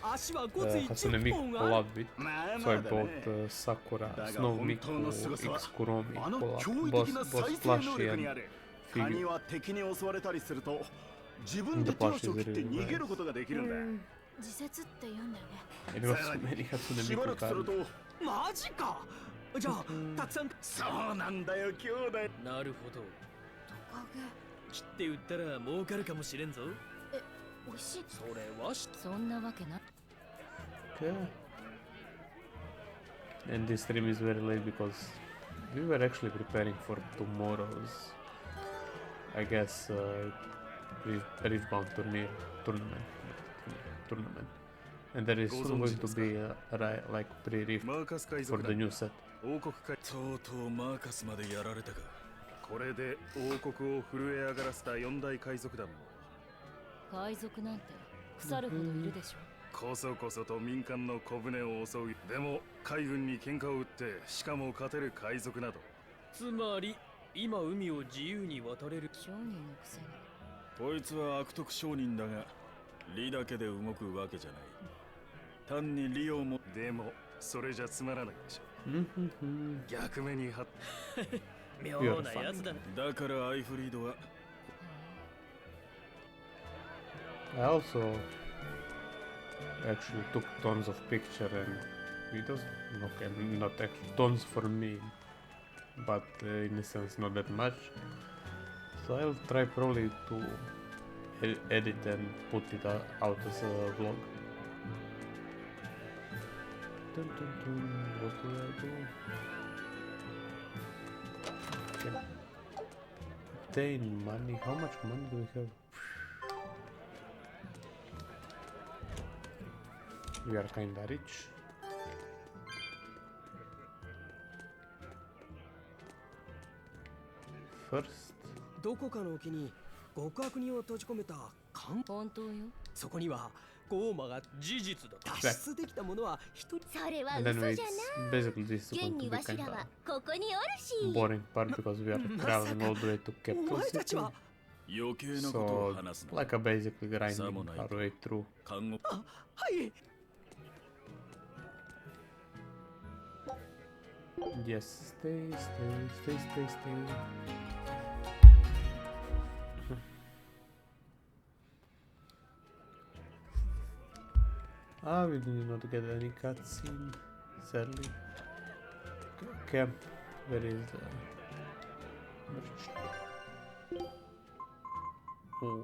Hasune Miku collab with, so I bought Sakura, Snow Miku, X Kuromi collab, boss plushie and figure. The plushie is really nice. It was so many Hasune Miku cards. マジか。じゃあたくさん。そうなんだよ兄弟。なるほど。トカゲ。切って売ったら儲かるかもしれんぞ。え、美味しい。それはそんなわけな。Okay. And this stream is very late because we were actually preparing for tomorrow's, I guess, Riftbound tournament. And there is soon going to be like pre-rift for the new set. とうとうマーカスまでやられたか。これで王国を震え上がらせた四大海賊団も。海賊なんて腐るほどいるでしょ。こそこそと民間の小舟を襲う。でも海軍に喧嘩を打ってしかも勝てる海賊など。つまり今海を自由に渡れる商人のくせに。こいつは悪徳商人だが利だけで動くわけじゃない。単に利をも。でもそれじゃつまらないでしょ。逆目にはっ妙なやつだ。だからアイフリードは。I also actually took tons of picture and videos. Okay, not actually tons for me, but in a sense not that much. So I'll try probably to edit and put it out as a vlog. What do I do? Okay. Obtain money. How much money do we have? We are kinda rich. First. どこかの沖に極悪人を閉じ込めた本当よ。そこにはゴーマが事実だ。脱出できたものは一人。それは嘘じゃない。Basically, this is going to be kinda boring part because we are traveling all the way to Capital City. So, like a basically grinding our way through. Yes, stay. We did not get any cutscene, sadly. Okay, where is the merch? Oh,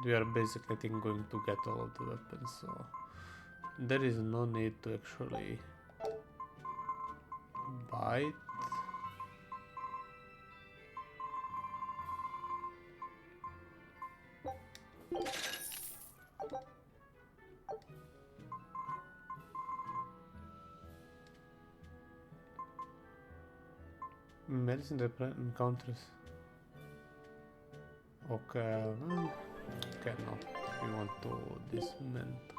we are basically, I think, going to get all of the weapons, so there is no need to actually buy it. Medicine encounters. Okay, okay, no. We want to dismantle.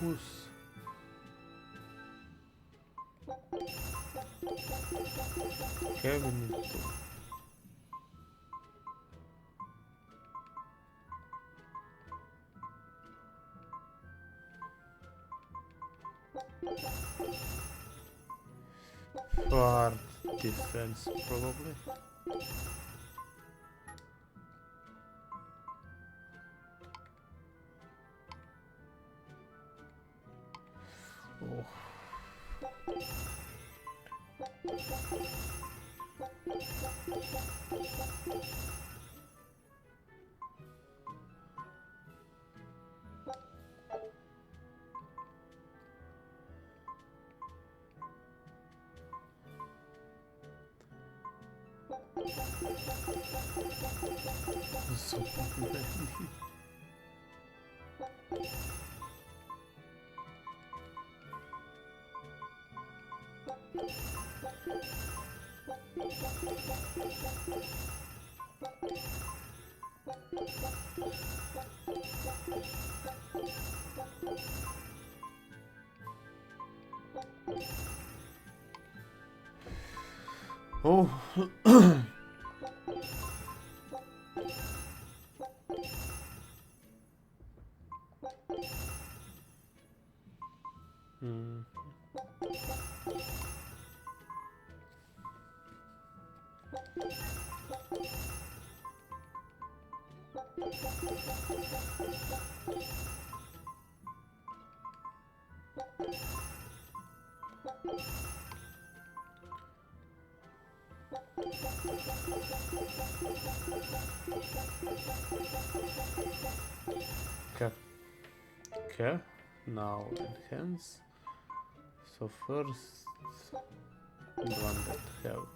Focus. Okay, we need to. For defense, probably. Oh. So many. Oh. Okay, now enhance. So first, the one that have.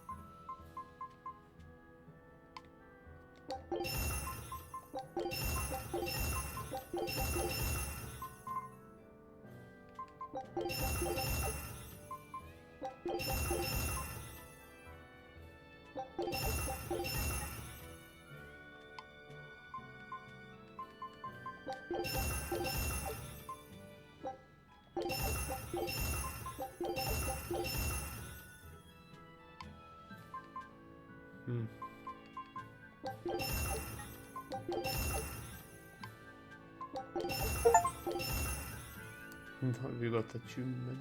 No, we got achievement.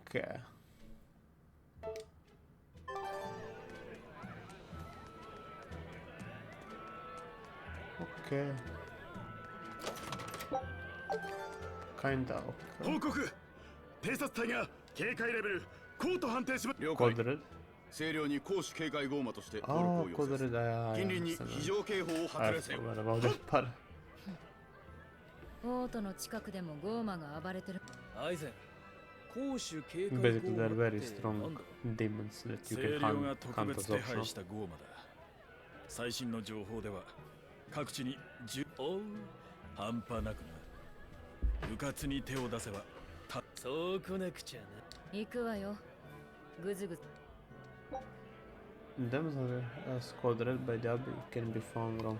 Okay. Okay. Kinda okay. 報告偵察隊が警戒レベル高と判定します了解 Codred. 清涼に公主警戒ゴーマとして登 Oh, 録を要請 Codred, 近隣に非常警報を発 I 令せよ forgot about that part. オートの近くでもゴーマが暴れてる。アイゼン、公主警戒 Basically, they're ゴーマ very って strong なんだ demons that 清 you 涼 can が hunt 特 as 別手配 optional. したゴーマだ最新の情報では各地におう半端なくな迂闊に手を出せばそうこなくちゃな。行くわよ。ぐずぐず。Demons are squadred by the abbey can be found wrong.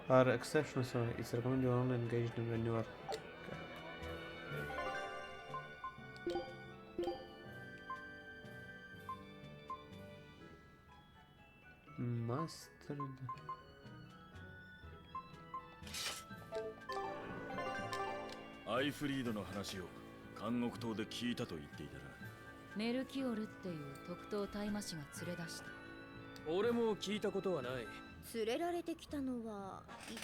Are exceptions, so it's recommended you only engage them when you are. Mastered. アイフリードの話を監獄島で聞いたと言っていたなメルキオルっていう特等大魔師が連れ出した。俺も聞いたことはない。連れられてきたのは1年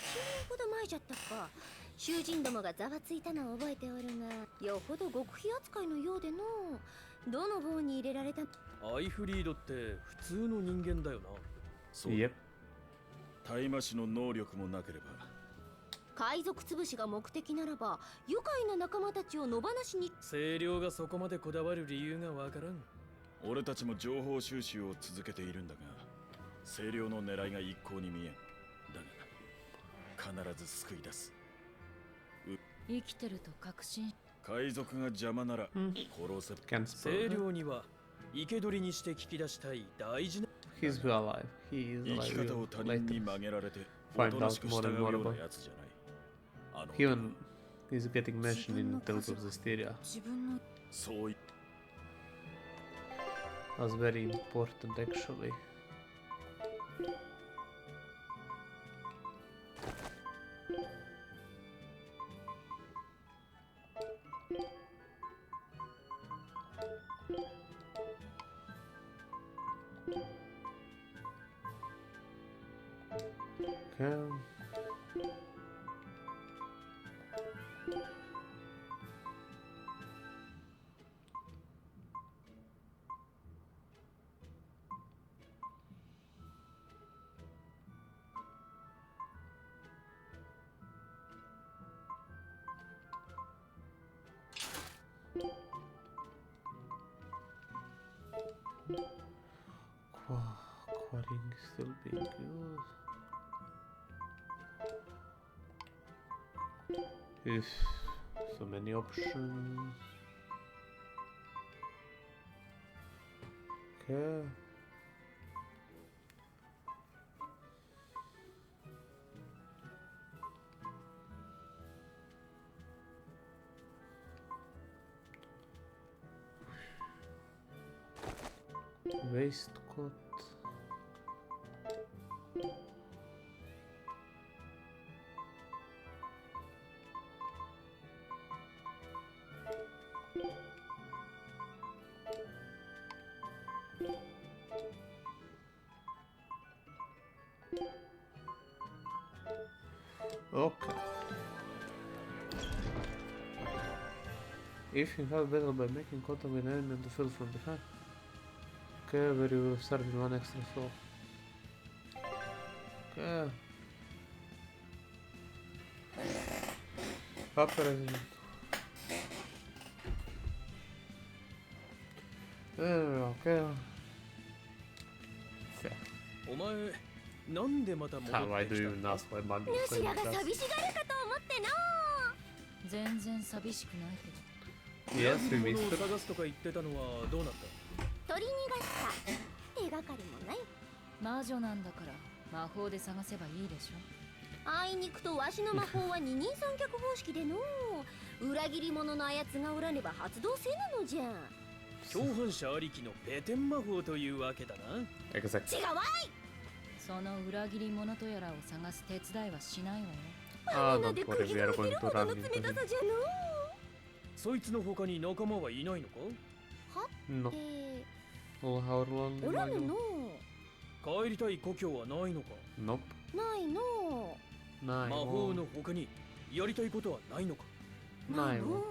ほど前じゃったか。囚人どもがざわついたのを覚えておるが、よほど極秘扱いのようでのどの棒に入れられた。アイフリードって普通の人間だよな。そう Yep. 大魔師の能力もなければ海賊潰しが目的ならば愉快な仲間たちを野放しに。清涼がそこまでこだわる理由がわからん。俺たちも情報収集を続けているんだが清涼の狙いが一向に見えんだが必ず救い出す生きてると確信。海賊が邪魔なら殺せ Can 清 spell. 涼には生け捕りにして聞き出したい大事な He's alive. He is 生き alive. 方を We'll 他人に later 曲げられてお find とな out しく more 従 and う more よう about. なやつじゃないあの He even is getting mentioned in Tales of Zestiria 自分のそうい as very important actually. Okay. Quarrying is still being used. If so many options. Okay. Waistcoat. Okay. If you have battle by making contact with an enemy on the field from behind. Okay, where you will start with 1 extra soul. Okay. Upper resident. Okay. Fair. お前なんでまた戻 Why って do き you たんだ ask why man 主らが寂しがるかと思っての。全然寂しくないけど。 Yes, we 物 missed を it. 探すとか言ってたのはどうなった取り逃がした手がかりもない。魔女なんだから魔法で探せばいいでしょ。あいにくとわしの魔法は二人三脚方式での裏切り者のあやつがおらねば発動せぬのじゃ。共犯者ありきのペテン魔法というわけだな。 Exactly. 違うわい。その裏切り者とやらを探す手伝いはしないわよ。 Ah, な don't で worry, 釘 we が are 見 going る to ほど run の into 冷た him. さじゃそいつの他に仲間はいないのかの。は No. って Oh, how long おらぬ am の。帰りたい故郷はないのか Nope. ないの。Nine. 魔法の他にやりたいことはないのかない Nine. の。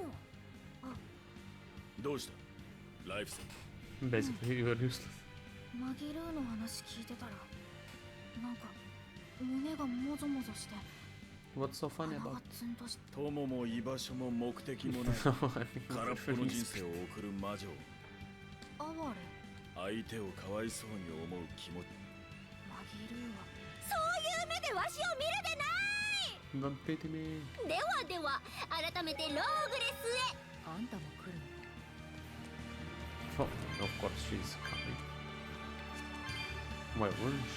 どうしたライフさん。 Basically, you are useless. マギルーの話聞いてたらなんか胸がもぞもぞして What's so funny 鼻 about がツンとして友も居場所も目的もない it? 空っぽの人生を送る魔女。哀れ。相手をかわいそうに思う気持ち。マギルーはそういう目でわしを見るでない。 Don't pity me. ではでは改めてローグレスへ。あんたも来るの。 Oh, of course she's coming. Why wouldn't she?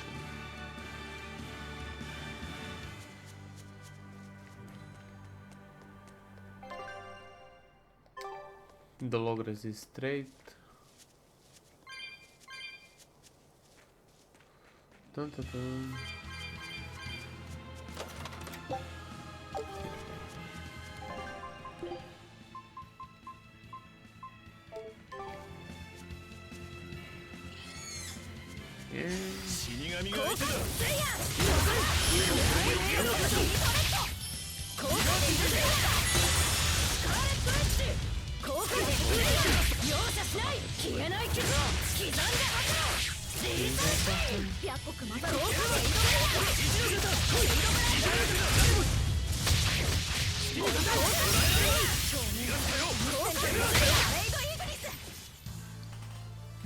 The logress is straight. Dun, dun, dun. Yeah. 死神が相手だ。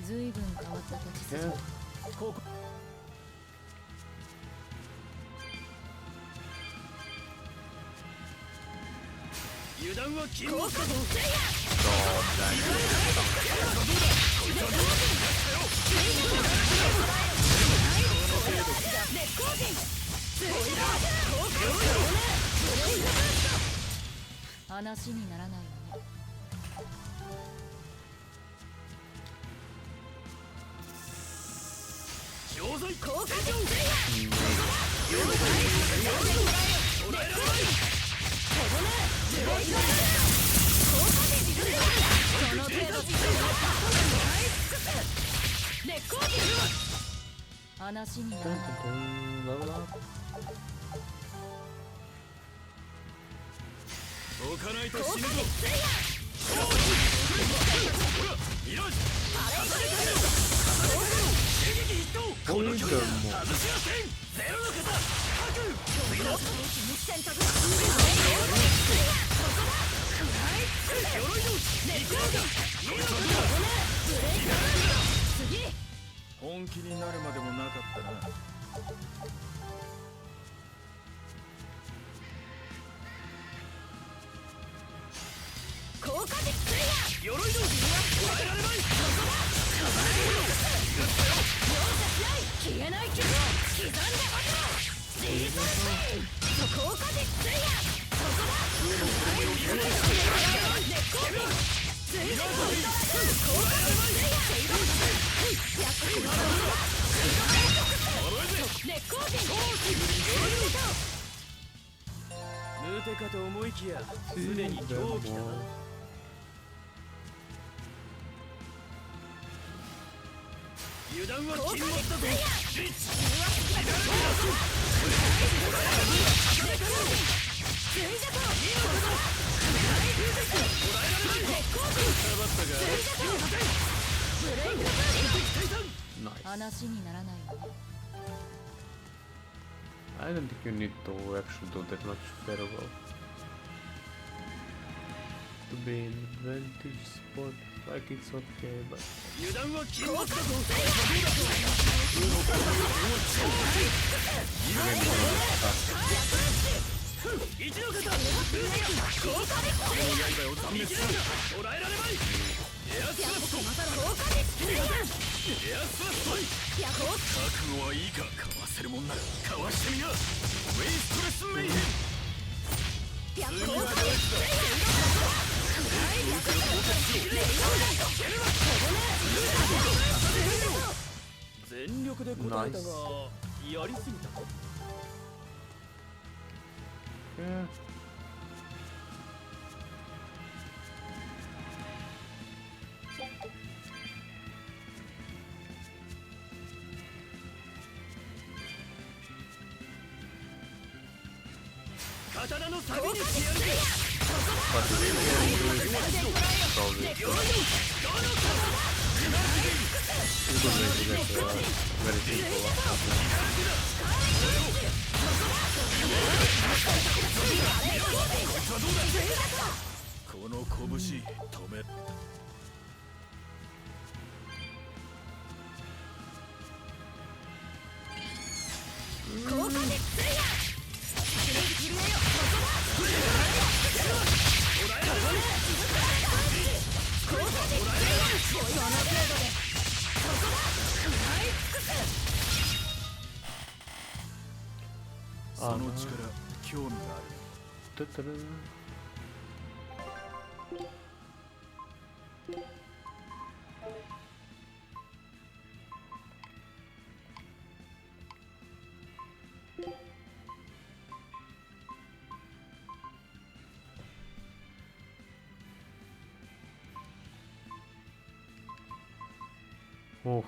ずいぶん変わった立ち筋 Yeah. ここ油断は禁物だぞ 話にならないわね。錠剤効果話になら Dun, ない。 dun, dun. Level up. 置かないと死ぬぞ。いらっこの人も外しはせん。ゼロの方本気になるまでもなかったな。鎧の捕らえられない。ムテかと思いきやすでに今日来たな。油断は禁物だぞ。話にならないよね。I don't think you need to actually do that much farewell. To be in vantage spot, like it's okay, but... 油断は禁物だぞ。一の方、この刃を断滅する。捕らえられまい。エアスラスト。エアスラスト。覚悟はいいか。かわせるもんならかわしてみな。ウェイストレスメイヘン。次はどいつだ。全力で答えたがやりすぎたか。Yeah. But we can do probably you could make it very simple. この拳止め。その力興味がある。Oh.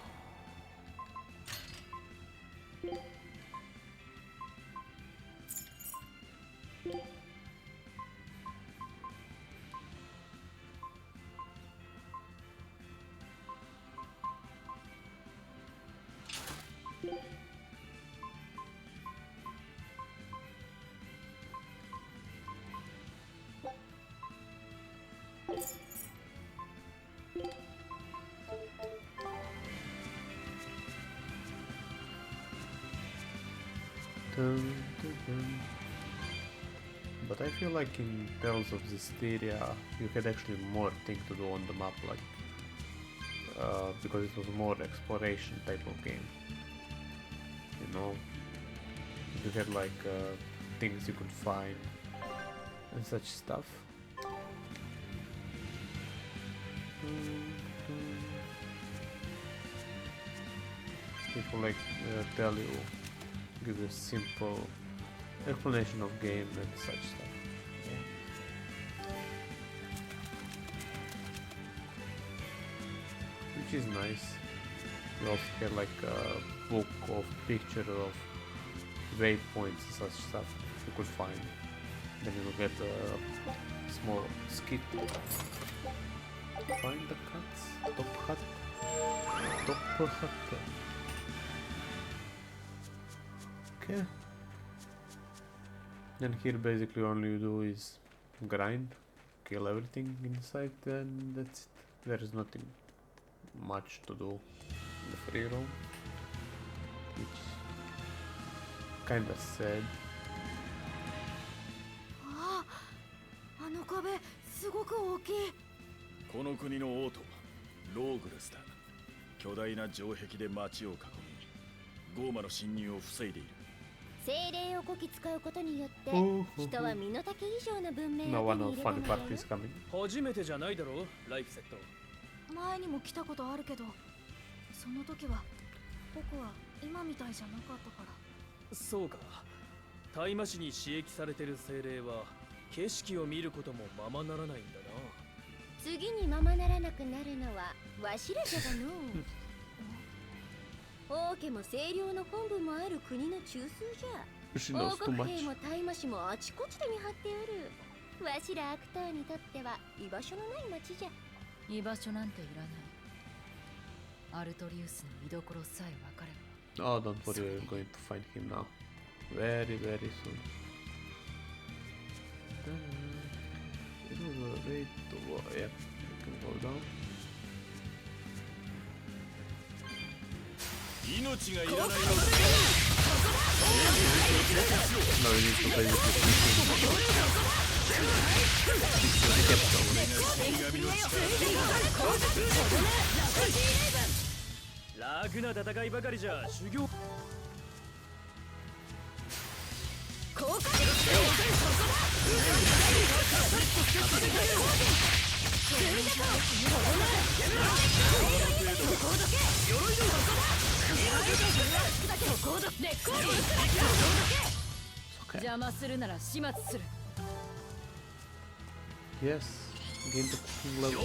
But I feel like in Tales of Zestiria you had actually more things to do on the map, like because it was more exploration type of game. You know, you had like things you could find and such stuff. People like tell you, give you a simple explanation of game and such stuff. Yeah. Which is nice. You also get like a book of picture of waypoints and such stuff you could find. Then you will get a small skit. Find the cuts. Top hut. Top hut. Okay. And here basically all you do is grind, kill everything inside, and that's it. There is nothing much to do in the free roam, which kinda sad. あの壁すごく大きい。この国の王都ローグレスだ。巨大な城壁で町を囲みゴーマの侵入を防いでいる。精霊をこき使うことによって人は身の丈以上の文明 Now を one 手に of 入れ funny たの part よ。 is coming. 初めてじゃないだろライフセット。前にも来たことあるけど、その時は僕は今みたいじゃなかったから。そうか。大麻市に刺激されてる精霊は景色を見ることもままならないんだな。次にままならなくなるのはわしらじゃがの王家も清涼の本部もある国の中枢じゃ。 She 王 knows too 国兵 much. も大麻市もあちこちで見張っておる。わしらアクターにとっては居場所のない町じゃ。居場所なんていらない。アルトリウスの居所さえ分かれば。 Oh, don't worry, we're going to find him now. Very, very soon. Wait, yeah, we can go down. 命がいらないようだ。 No, we need to play with this. 楽な戦いばかりじゃ修行。邪魔するなら始末する。 Yes, gain the cooking level.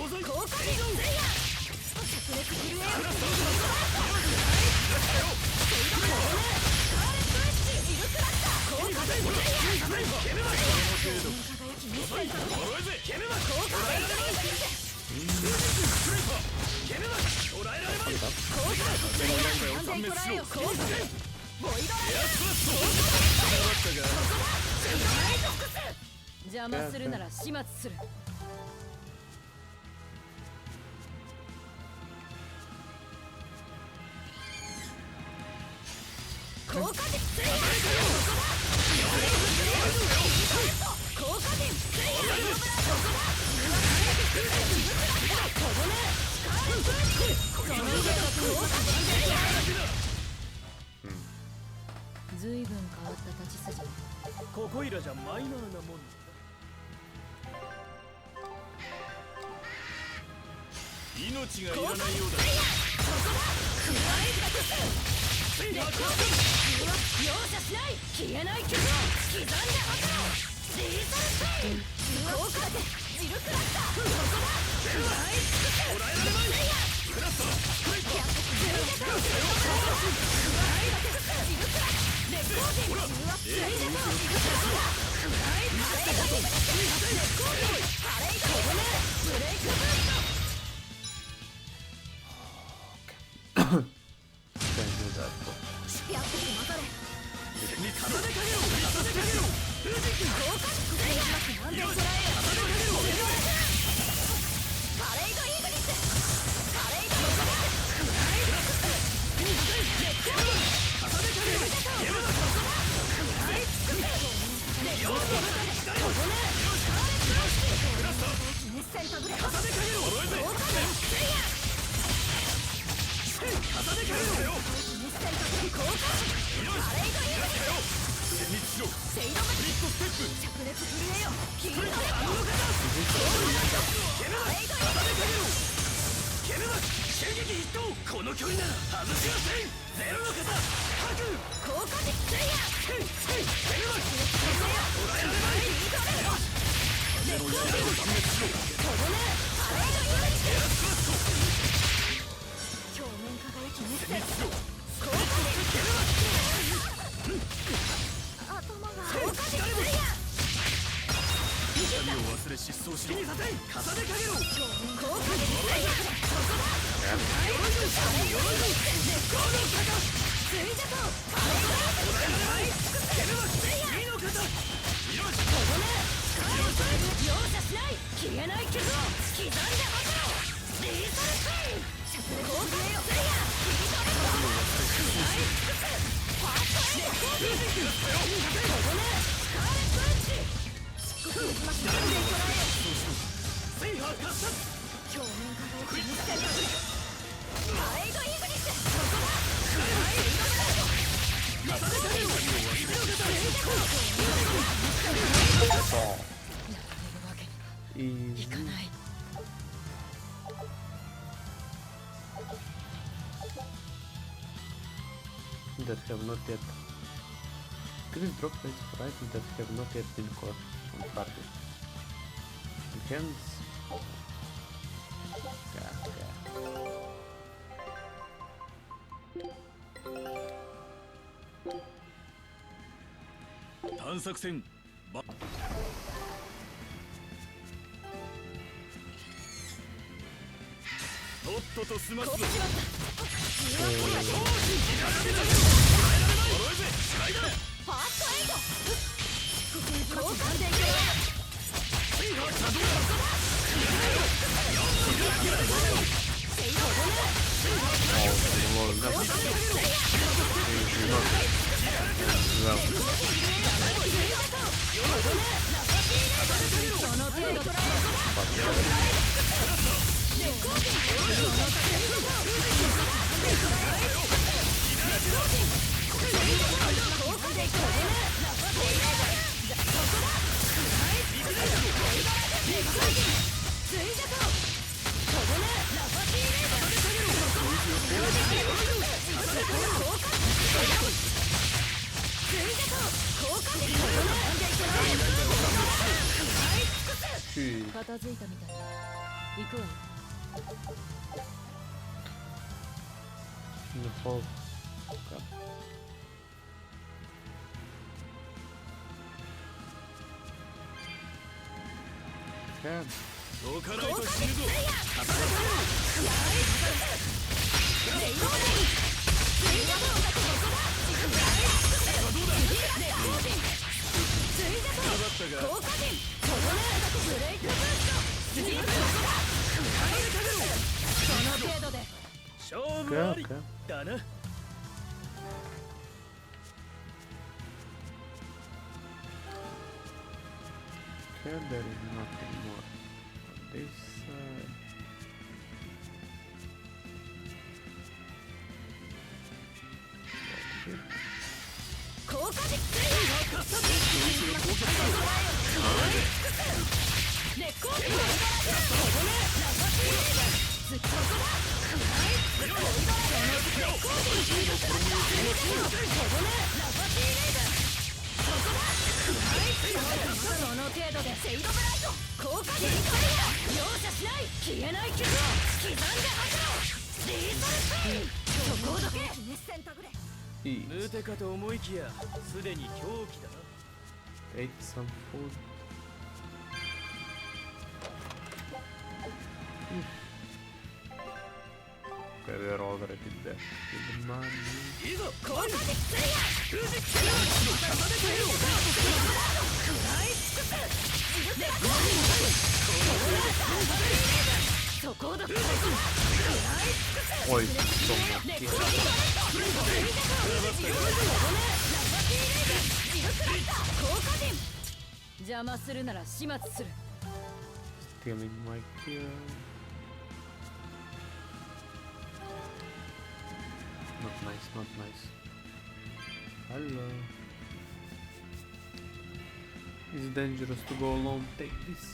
邪魔するなら始末する。 ずいぶん変わった立ち筋。ここいらじゃマイナーなもんだ。命がいらないようだ。容赦しない。消えないけど刻んでリーサルペイン。効果でジルクラッター。ここだ。捉えられない。クラッター。ジルクラッター。ジルクラッター。レコーディング。ほら。レコーディング。レコーディング。パレード。ブレイクブースト。 Can do that. やってくまされ。この距離なら外しません。ゼロの方、各効果的プレイヤー。捉えられない。レコーディング。とどめ。パレードイメージ。表面輝きメッセージ。効果的。頭が。効果的プレイヤー。痛みを忘れ失踪しろ。重ねかけろ。効果的プレイヤー。こ that have not yet. Increase drop rates for items that have not yet been caught on target. And hence.探索船とっとと済ますぞ。片付いたみたい。行くわよ。どかないと死ぬぞ。勝負ありだな。Okay, there is nothing more on this side.ヌテかと思いきやすでに狂気だな。 Ate some food. Okay, we're already there. With the money. Oi, stealing my kill. Not nice, not nice. Hello. It's dangerous to go alone. Take this.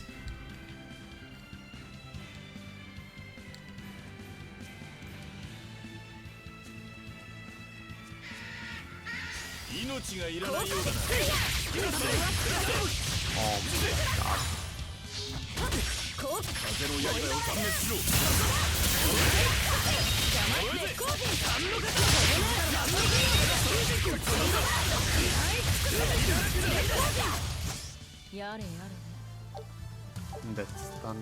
Oh my god. That's done.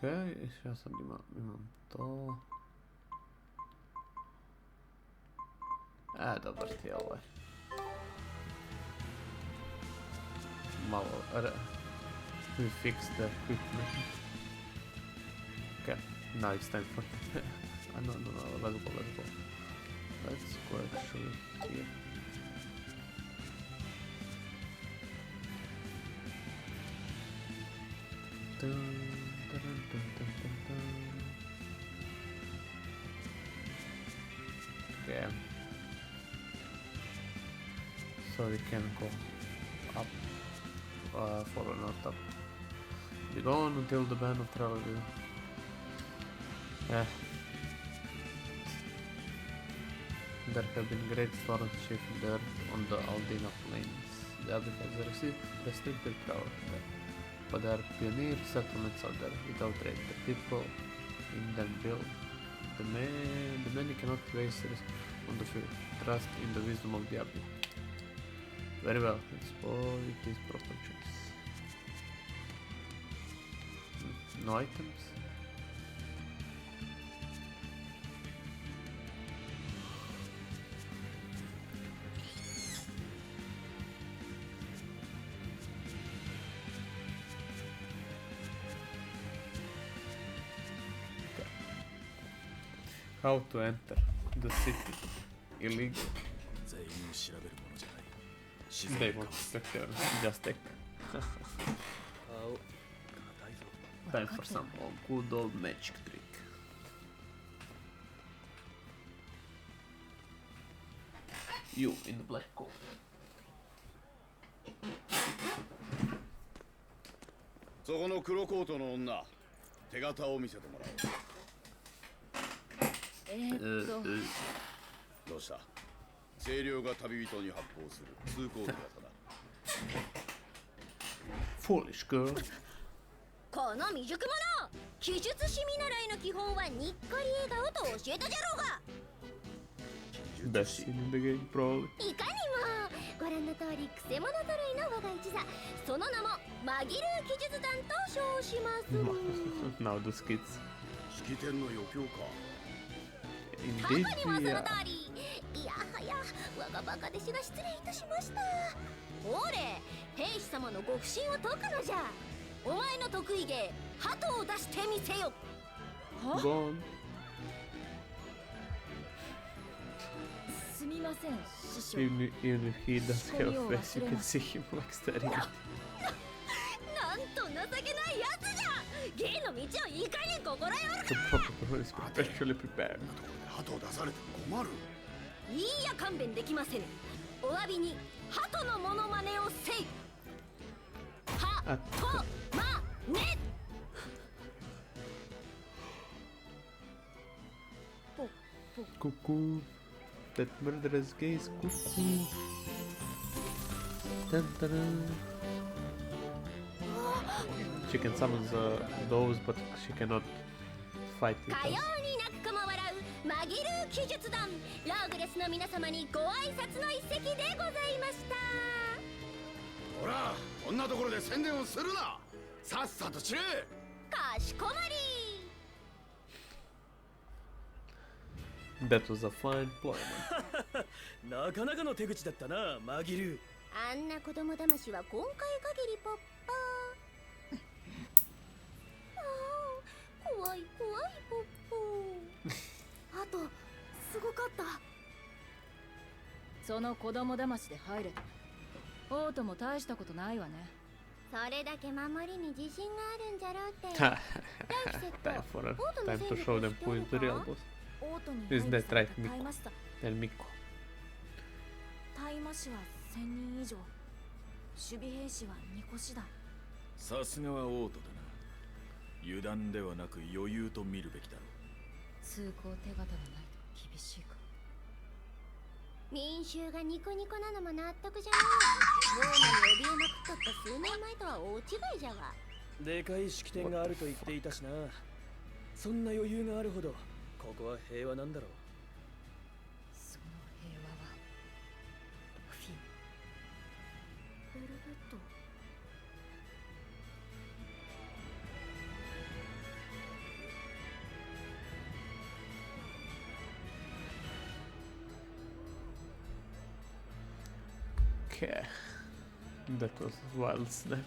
Okej, ja sad imam to. Dobar ti je ovaj. Malo we fixed the equipment. Okay, now it's time for no, let's go. Let's go actually here. Okay. So we can go up, follow not up. We go on until the band of travel will. There have been great storms shifting dirt on the Aldina plains. The abbey has restricted travel there, but there are pioneer settlements out there without trade. The people in them build. The many cannot place on the few. Trust in the wisdom of the abbey. Very well, exploit this proper choice. No items. Okay. How to enter the city? Illegal. They won't expect her. Just take. Time for some good old magic trick. You in the black coat. そこの黒コートの女、手形を見せてもらおう。どうした？清涼が旅人に発砲する通行手形だ。Foolish girl. この未熟者、記述師見習いの基本はにっこり笑顔と教えたじゃろうが。Best scene in the game, probably. いかにもご覧の通りくせ者揃いの我が一座、その名も紛る記述団と称します。Now the skits. 式典の余興か。過去にもその通り。いやはや、我がバカ弟子が失礼いたしました。ほれ、兵士様のご不審を解くのじゃ。お前の得意芸、鳩を出してみせよ。は？ Gone. すみません、師匠。 Even if he doesn't have a face, you can see him like staring at. なんと情けないやつじゃ。芸の道をいかに心得る The protocol is perpetually prepared. 鳩を出されて困る。いいや勘弁できませぬ。お詫びに鳩のモノマネをせい。はとまね。Cuckoo. That murderous gaze. Cuckoo. Dun, dun, dun. She can summon those, but she cannot fight with かよ us. うに泣く子も笑う紛る記述団、ラーグレスの皆様にご挨拶の一席でございました。ほら、こんなところで宣伝をするな。さっさと散れ。かしこまり。 That was a fine ploy. なかなかの手口だったな、マギル。あんな子供騙しは今回限りポッパー。あー、怖い怖いポッポー。あと、すごかった。その子供騙しで入れた。オートも大したことないわね。それだけ守りに自信があるんじゃろうって。 time to show them who is the real boss. オートに Is that right, タイマスタ。 Tell Miko. タイマ師は1000人以上。守備兵士は2個師だ。さすがはオートだな。油断ではなく余裕と見るべきだろう。通行手形がないと厳しいか。民衆がニコニコなのも納得じゃない。ローマに怯えまくっとった数年前とは大違いじゃが。でかい式典があると言っていたしな。そんな余裕があるほどここは平和なんだろう。その平和はフィン。ベルベット。Okay. That was a wild snap.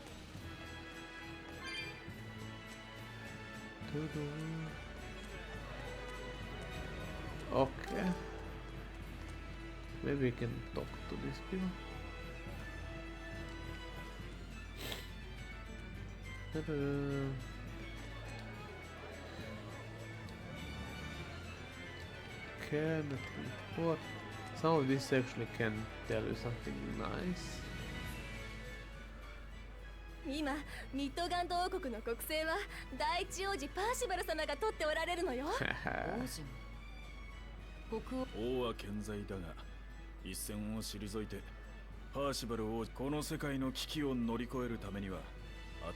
Okay. Maybe we can talk to these people. Can report. Some of this actually can tell you something nice. 今ミッドガンド王国の国政は第一王子パーシバル様が取っておられるのよ。王子も国王王は健在だが一線を退いてパーシバル王子この世界の危機を乗り越えるためには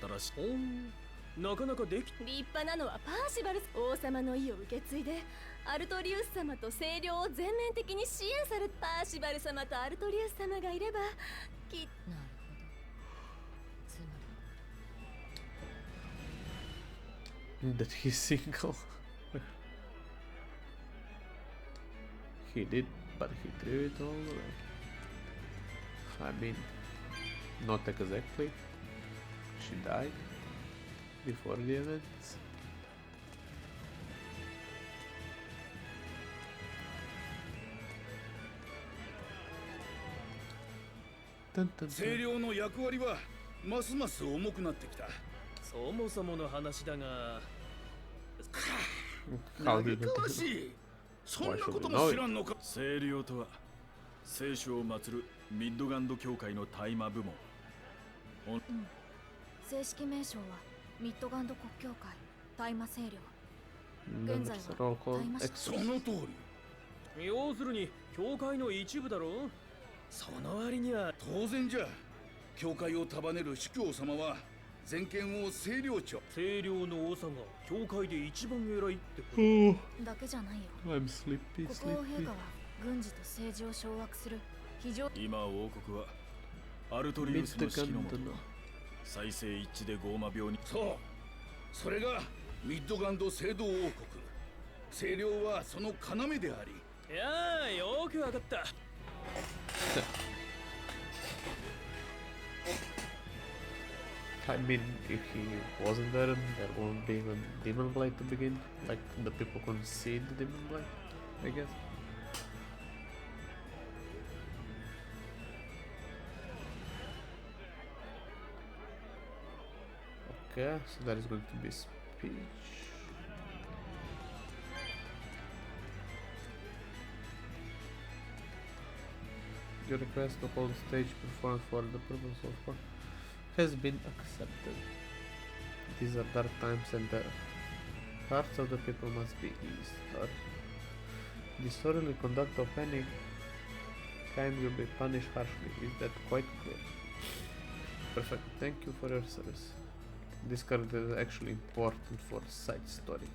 新しいなかなかでき立派なのはパーシバル王様の意を受け継いでアルトリウス様と清涼を全面的に支援されパーシバル様とアルトリウス様がいればきっなるほどつまり That he's single. He did, but he threw it all away. I mean, not exactly. She died before the events. Dun, dun, 清 dun. 涼の役割はますます重くなってきた。そもそもの話だが How did 嘆かわ it? しい。そんなことも知らんのか。清涼とは聖書を祀るミッドガンド教会の大麻部門正式名称はミッドガンド国教会大麻清涼。 Members are all called そ extras. の通り。要するに教会の一部だろその割には当然じゃ。教会を束ねる司教様は全権を清涼庁。清涼の王様が教会で一番偉いってこと Oh, だけじゃないよ。 I'm sleepy, 国王 sleepy. 陛下は軍事と政治を掌握する非常今王国はアルトリウスの指揮のもと Mid-Gundam. 再生一致でゴーマ病にそう。それがミッドガンド聖堂王国。清涼はその要であり。いやーよくわかった I mean, if he wasn't there, there won't be even Demon Blade to begin. Like, the people couldn't see the Demon Blade, I guess. Okay, so that is going to be speech. Your request to hold stage performance for the purpose of has been accepted. These are dark times and the hearts of the people must be eased. Or disorderly conduct of any kind will be punished harshly. Is that quite clear? Perfect. Thank you for your service. This card is actually important for the side story.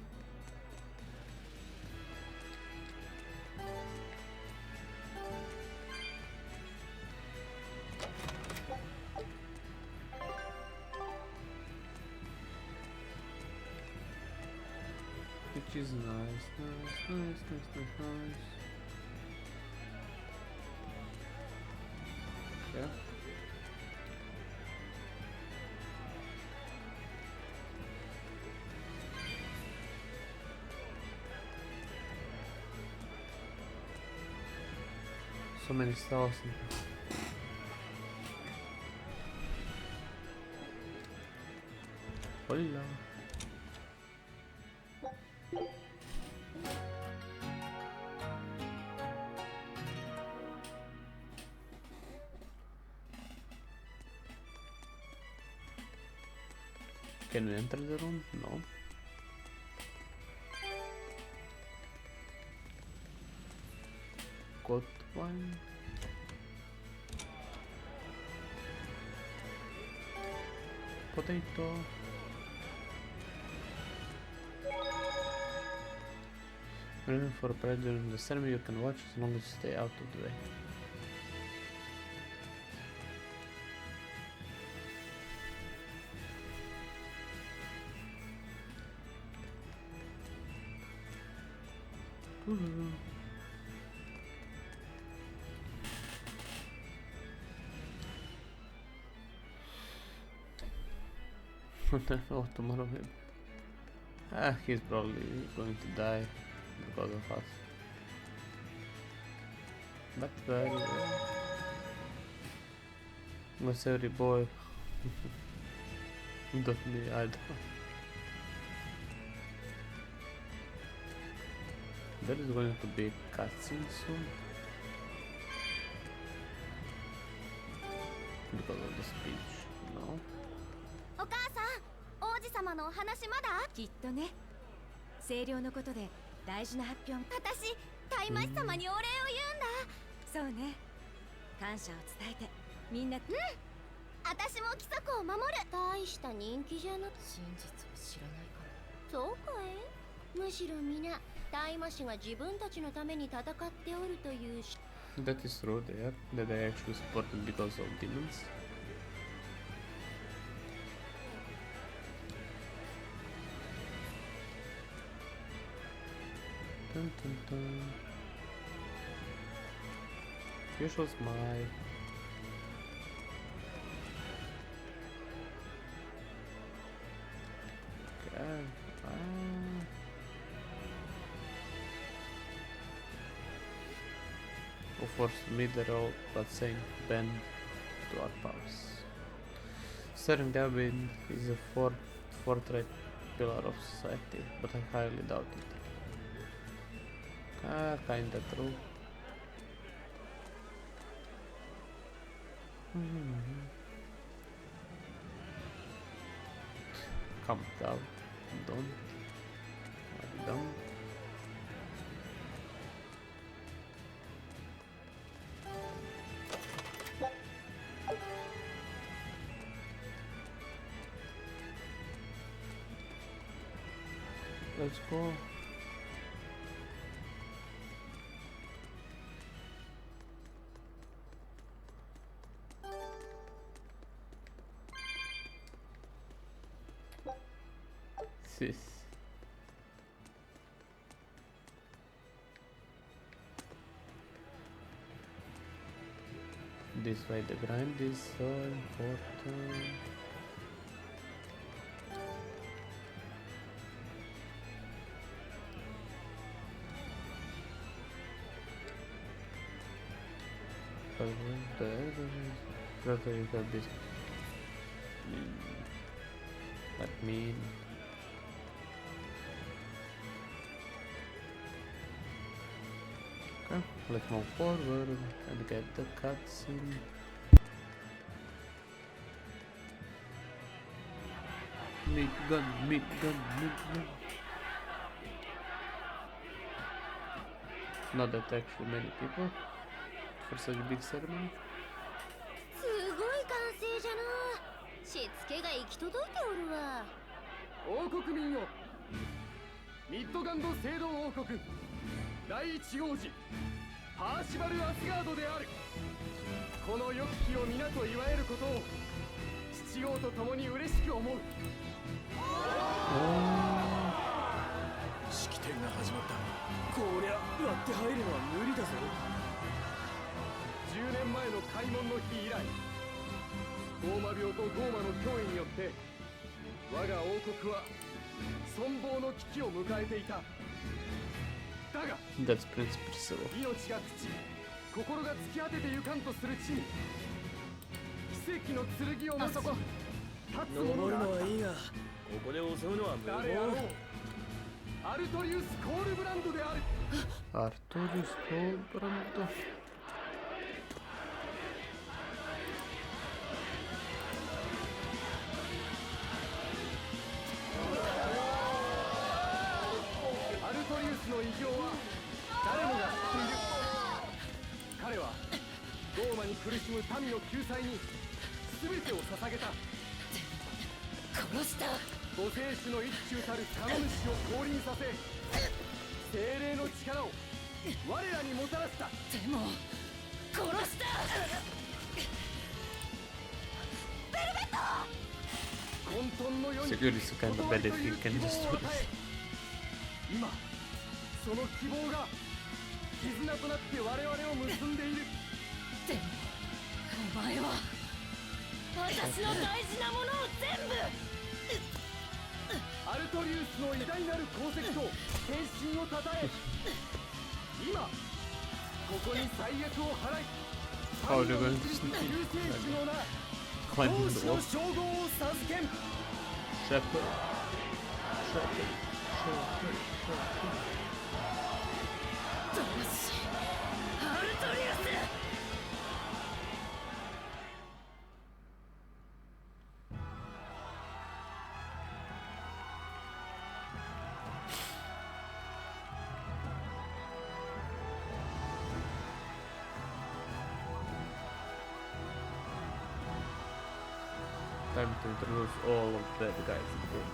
Which is nice, nice. Yeah. So many stars. Hola. Can we enter the room? No. Got one. Potato. Reason for prayer during the ceremony you can watch as long as you stay out of the way. Oh, tomorrow maybe. He's probably going to die because of us. But very well. Was every boy. Don't me either. There is going to be a cutscene soon. Because of the speech, no? お母さん、王子様のお話まだ？きっとね。清涼のことで大事な発表。私、大魔師様にお礼を言うんだ。そうね。感謝を伝えてみんな。私も規則を守る。大した人気じゃなく。真実を知らないから。そうかい？むしろ皆、大魔師が自分たちのために戦っておるというし。That is true there, that I actually support them because of demons. Dun, dun, dun. Usual smile. Okay. Who forced me the role but saying bend to our powers. Serving Gavin is a forthright pillar of society, but I highly doubt it. Kinda true. Come down, don't. Let's go. Sis. This way the grind is so important. Brother, you got this. That mean. Okay, let's move forward and get the cutscene. Meat gun. Not that actually many people for such a big ceremony. すごい歓声じゃな。しつけが行き届いておるわ。王国民よ、ミッドガンド聖堂王国第一王子パーシバル・アスガードである。この良き日を皆と祝えることを父王と共に嬉しく思う。式典が始まった。こりゃ割って入るのは無理だぞ。10年前の開門の日以来、ゴーマ病とゴーマの脅威によって我が王国は存亡の危機を迎えていた。だが That's Prince Berseria. 命が朽ち、心が突き果ててゆかんとする地に奇跡の剣を持ち立つ者が登るのはいいが、ここで襲うのは無謀。誰あろう。アルトリウス・コールブランドである。 Artorius Cobrando. アルトリウスの偉業は誰もが知っている。彼はローマに苦しむ民の救済に全てを捧げた。殺した。ご生死の一中たる神主を降臨させ、精霊の力を我らにもたらした。でも殺した。ベルベット。混沌の世に Security is kind of bad if you can just do this. 今その希望が絆となって我々を結んでいる。でもお前は私の大事なものを全部。アルトリウスの偉大なる功績と献身をたたえ、今ここに最悪を払い、 How are you going to 救 sneak 世 in? 主の名、 Climbing 同 the 志の wall. 称号を授けん。 Shepherd. アルトリウス。 Time to introduce all of the guys in the game.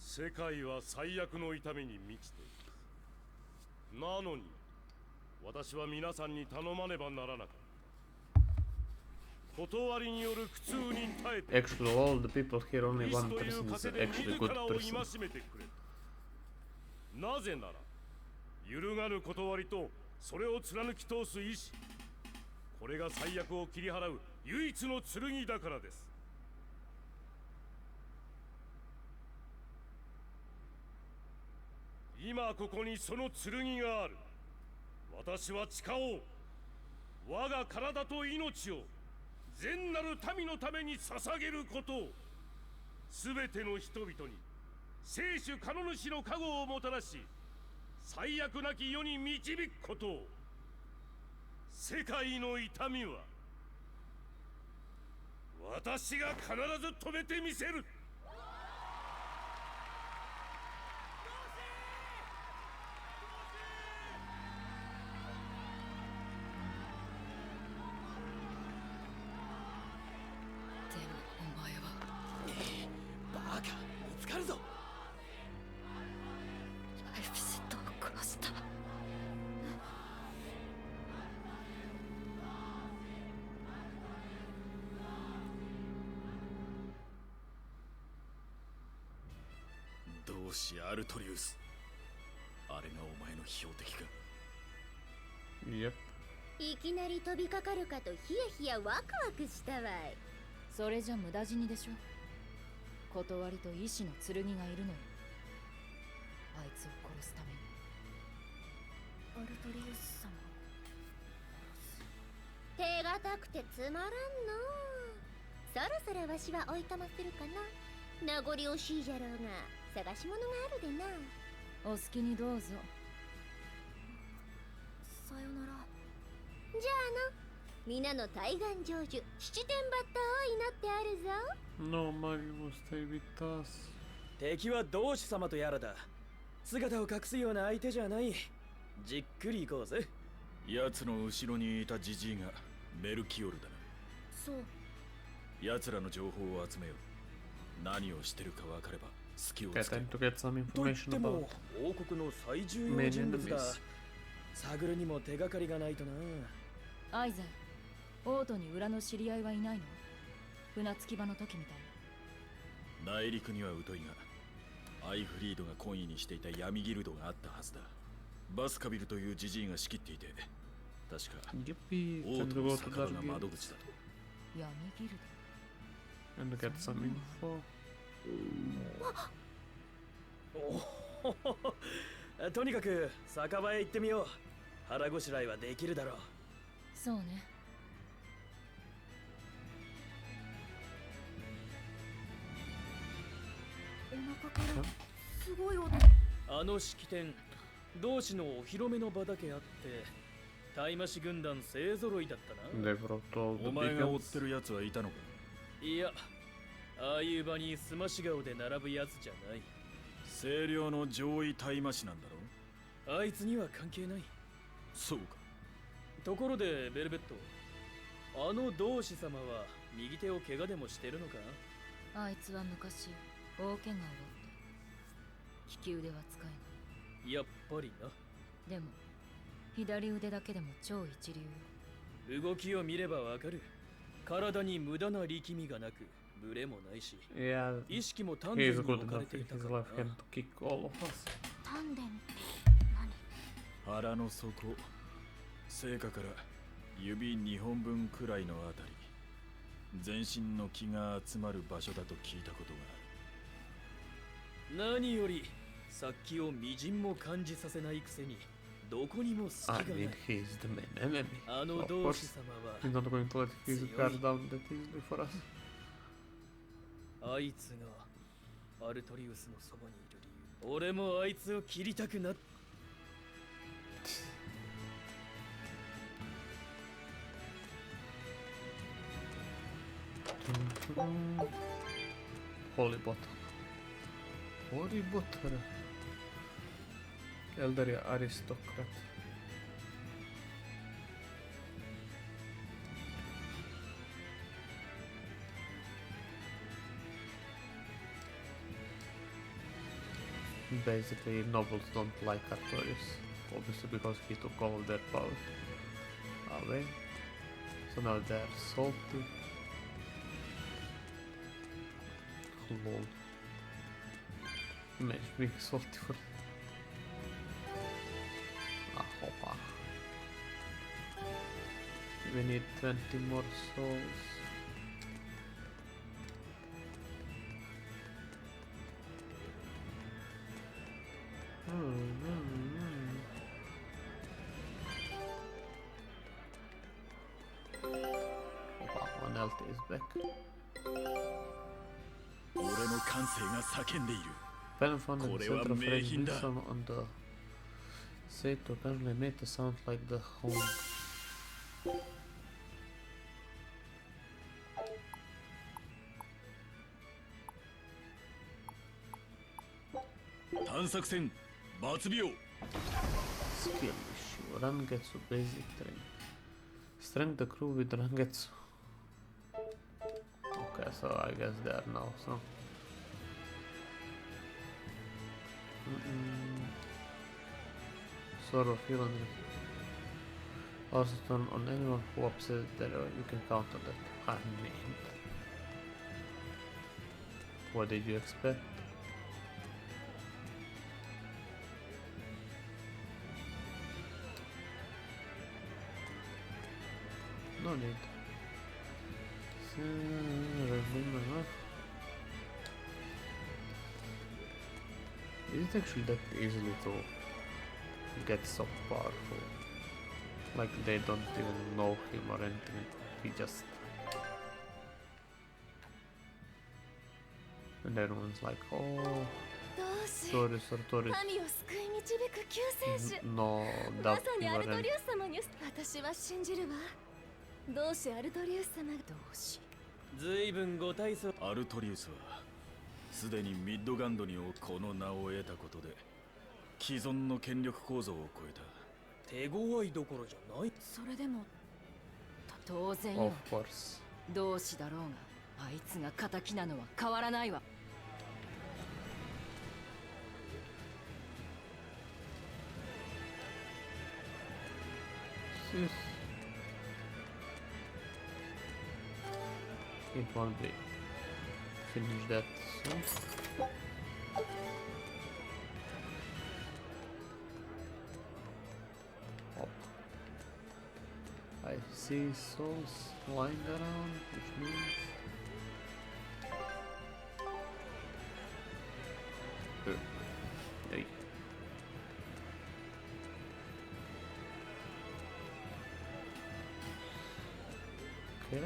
世界は最悪の痛みに満ちている。なのに私は皆さんに頼まねばならなかった。断りによる苦痛に耐えて Actually, all the people here, only リス one という person is 風で actually 自 good らを person. 戒めてくれた。なぜなら揺るがぬ断りとそれを貫き通す意志、これが最悪を切り払う唯一の剣だからです。今ここにその剣がある。私は誓おう。我が体と命を善なる民のために捧げることを。すべての人々に生主神主の加護をもたらし、最悪なき世に導くことを。世界の痛みは私が必ず止めてみせる。でもお前はバカ、見つかるぞ。ライフセットを殺した。同志アルトリウス、あれがお前の標的か。 Yep. いきなり飛びかかるかとヒヤヒヤワクワクしたわい。それじゃ無駄死にでしょ。断りと意志の剣がいるのよ。あいつを殺すために。アルトリウス様。手堅くてつまらんの。そろそろわしはおいとまするかな。名残惜しいじゃろうが探し物があるでな。お好きにどうぞ。さよなら。じゃあの皆の大願成就七天抜刀を祈ってあるぞ。 No, Mario will stay with us. 敵は同志様とやらだ。姿を隠すような相手じゃない。じっくり行こうぜ。奴の後ろにいたジジイがメルキオルだな。そう。奴らの情報を集めよう。何をしてるか分かれば隙を Okay, つける time to get some と言っ information て about も王国の最重要 main 人物だ。 enemies. 探るにも手がかりがないとな。アイゼン、王都に裏の知り合いはいないの？船着き場の時みたい内陸には疎いが、アイフリードが懇意にしていた闇ギルドがあったはずだ。バスカビルというジジイが仕切っていて、確か Yippee, 王 time 都 to の go to 酒 that 場が gate 窓口だと。な。闇ギル and get some info. とにかく酒場へ行ってみよう。腹ごしらえはできるだろう。ド。そうね。お腹からすごい音。あの式典、同志のお披露目の場だけあって、大魔師軍団勢揃いだったな。 They brought all the お前が追っ beacons. てる奴はいたのか。いや、ああいう場にすまし顔で並ぶやつじゃない。清涼の上位大魔師なんだろ。あいつには関係ない。そうか。ところでベルベット、あの同志様は右手を怪我でもしてるのか？あいつは昔大怪我を負って利き腕は使えやっぱりな。ない。でも左腕だけでも超一流。動きを見ればわかる。体に無駄な力みがなく、ブレもないし、 Yeah, 意識も丹 he 田 is に good 置かれ enough てい in た his から left hand な。 to kick all of us. 丹田って何？腹の底、聖火から指2本分くらいのあたり。全身の気が集まる場所だと聞いたことがある。何より殺気をみじんも感じさせないくせにどこにも隙が I ない。 mean, he's the main enemy. あ So の of 同志 course, 様は he's not going to let his guard down that easily for us. あいつがアルトリウスのそばにいる理由、俺もあいつを切りたくなっ。Holy bottle. Holy bottle. Elder aristocrat. Basically, nobles don't like Artorius, obviously because he took all of their power away. So now they're salty. Lol. Imagine being salty for. Ah, hoppa. We need 20 more souls. Hoppa, one health is back. 俺の感性が叫んでいる。 Pen found in the center of これは名品だ。 Wilson on the set to apparently made the sound like the home. 探索船バツ病。 Skill issue. Rangetsu basic training. Strength the crew with Rangetsu. Okay, so I guess they are now, so. Sort of heal and also turn on anyone who upsets their you can counter that. I mean, what did you expect? No need. Is it actually that easily to get so powerful? Like they don't even know him or anything, he just... And everyone's like, oh... 同志 Taurus or Taurus. 民を救い導く救世主 No, ま that さにアルト ignorant. リウス様に私は信じるわ同志アルトリウス様同志ずいぶんご大層。アルトリウスはすでにミッドガンドにこの名を得たことで既存の権力構造を超えた。手強いどころじゃない。それでも当然よ Of course. 同志だろうがあいつが敵なのは変わらないわ Sis. It won't be. Finish that soon. Hop. I see souls lying around, which means... Hey. Okay.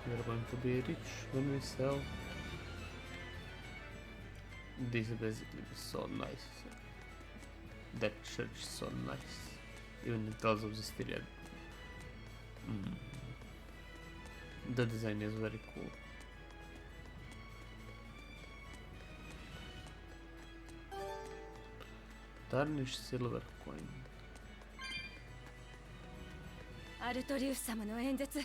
We're going to be rich when we sell. This is basically so nice. That church is so nice. Even the tells of the styria. The design is very cool. Tarnished silver coin. アルトリウス様の演説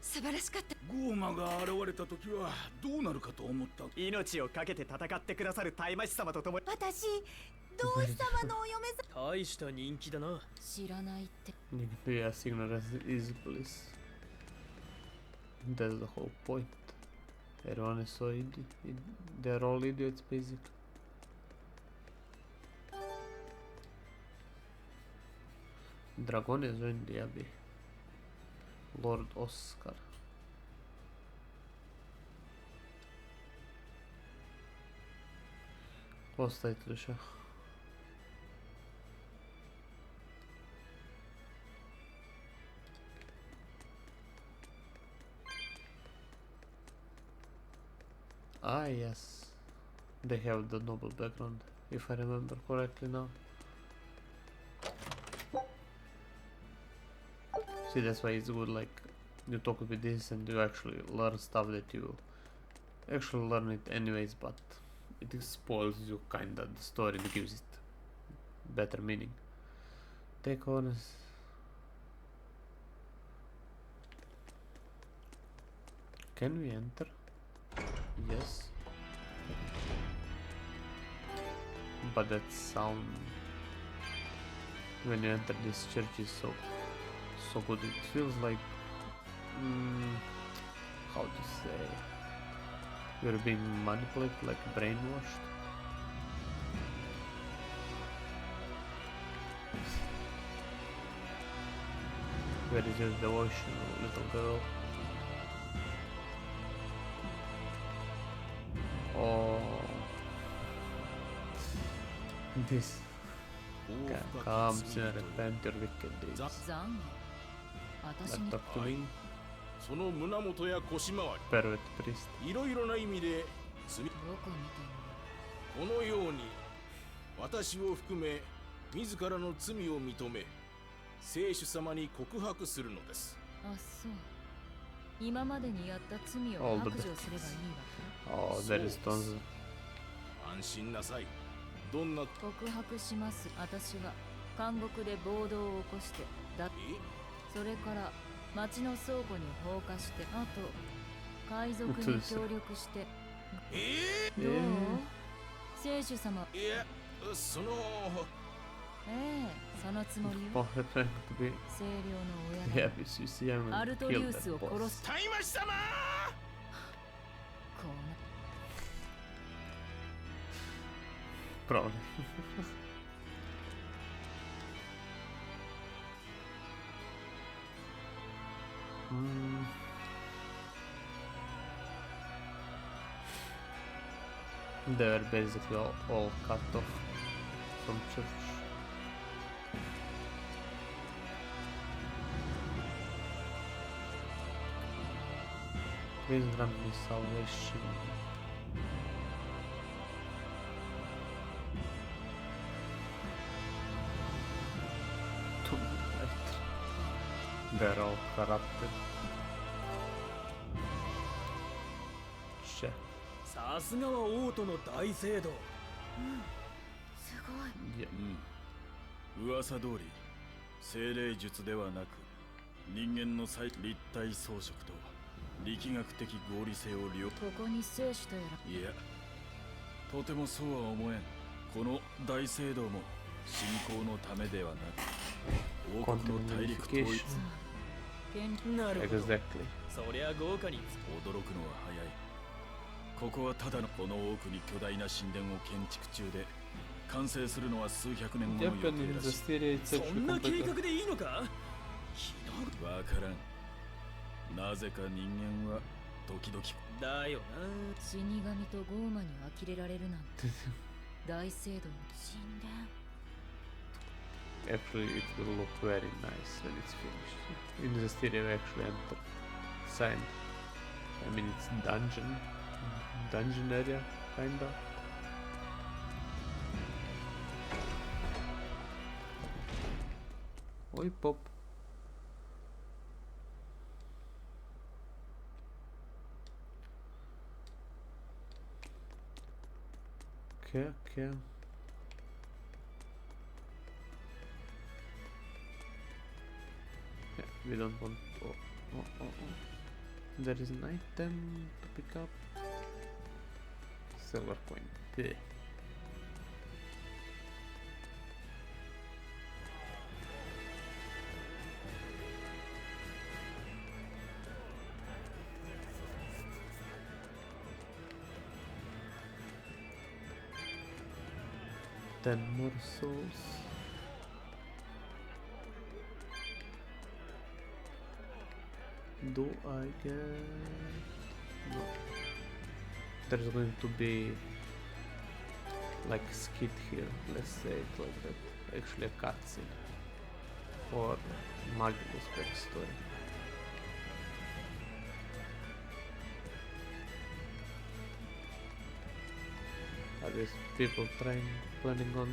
素晴らしかったゴーマが現れた時はどうなるかと思った。命を懸けて戦ってくださる大魔師様と共に私同志様のお嫁さん大した人気だな。知らないって Yes, ignorance is bliss. That's the whole point. Everyone is so they're all idiots basically. Dragon is in the abbey. Lord Oscar. Ostavite Ah yes, they have the noble background, if I remember correctly now. See, that's why it's good, like, you talk with this and you actually learn stuff that you actually learn it anyways, but it spoils you kinda the story and gives it better meaning. Take honors. Can we enter? Yes. But that sound when you enter this church is so good. It feels like how to say, you're being manipulated, like brainwashed. Where is your devotion, little girl? Oh, this come and repent your wicked deeds. But talk to me, その胸元や腰回り pervert priest. いろいろな意味で罪このように私を含め自らの罪を認め聖主様に告白するのです。あ、そう。今までにやった罪を白状すればいいわけ。 Oh, there is tons. 安心なさい。どんな告白します。私は監獄で暴動を起こしてだ。それから町の倉庫に放火して、あと海賊に協力して。どう？聖主様。いや、その。そのつもりよ。 Oh, they're trying to be 清涼の親 happy to see him ア and ルト kill リウ that スを boss. 殺す。タイマシ様。こうな。 Probably. They were basically all cut off from church. Please grant me salvation. They're all corrupted. Check. さすがは王都の大聖堂。すごい。Yeah. 噂通り精霊術ではなく人間の立体装飾と力学的合理性を利用。ここに聖主とやら。いや、とてもそうは思えん。この大聖堂も信仰のためではなく王国の大陸統一。なるほど。 Exactly. そりゃ豪華に。驚くのは早い。ここはただのこの奥に巨大な神殿を建築中で完成するのは数百年後の予 Japan 定 in ら the しい。 stereo it's そ actually んな計 completely 画でいいのか。わからん。なぜか人間は時々だよな。死神とゴーマに呆れられるなんて。大聖堂。神殿。 Actually, it will look very nice when it's finished. In the stereo, we actually enter sign. I mean, it's dungeon area, kinda. Oi, pop. Okay. Yeah, we don't want. Oh. There is an item to pick up. Silver coin. Yeah. Ten more souls. Do I get... No. There's going to be like a skit here, let's say it like that. Actually a cutscene. Or Magnus backstory. Are these people planning on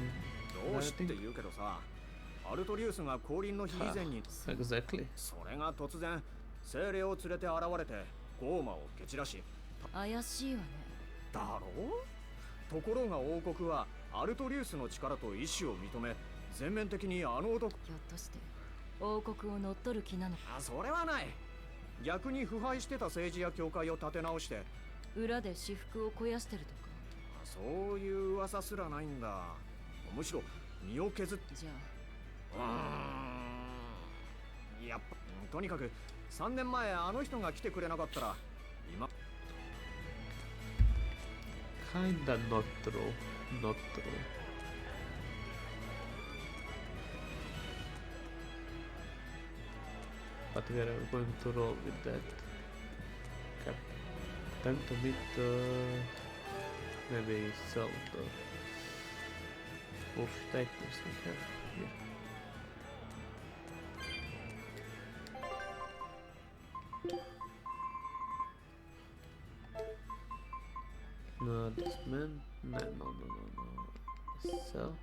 どうして言うけどさ、アルトリウスが降臨の日以前に、exactly. それが突然精霊を連れて現れてゴーマを蹴散らし、怪しいわね。だろう。ところが王国はアルトリウスの力と意志を認め、全面的にあの男、ひょっとして王国を乗っ取る気なのか。あ、それはない。逆に腐敗してた政治や教会を立て直して、裏で私腹を肥やしてるとか。そういう噂すらないんだ。むしろ身を削って。じゃやっぱとにかく3年前あの人が来てくれなかったら今 Kinda not true. Not true. But we are going to roll with that. Okay. Time to meet maybe sell the wolf tigers we have here. No, this man. No. Sell.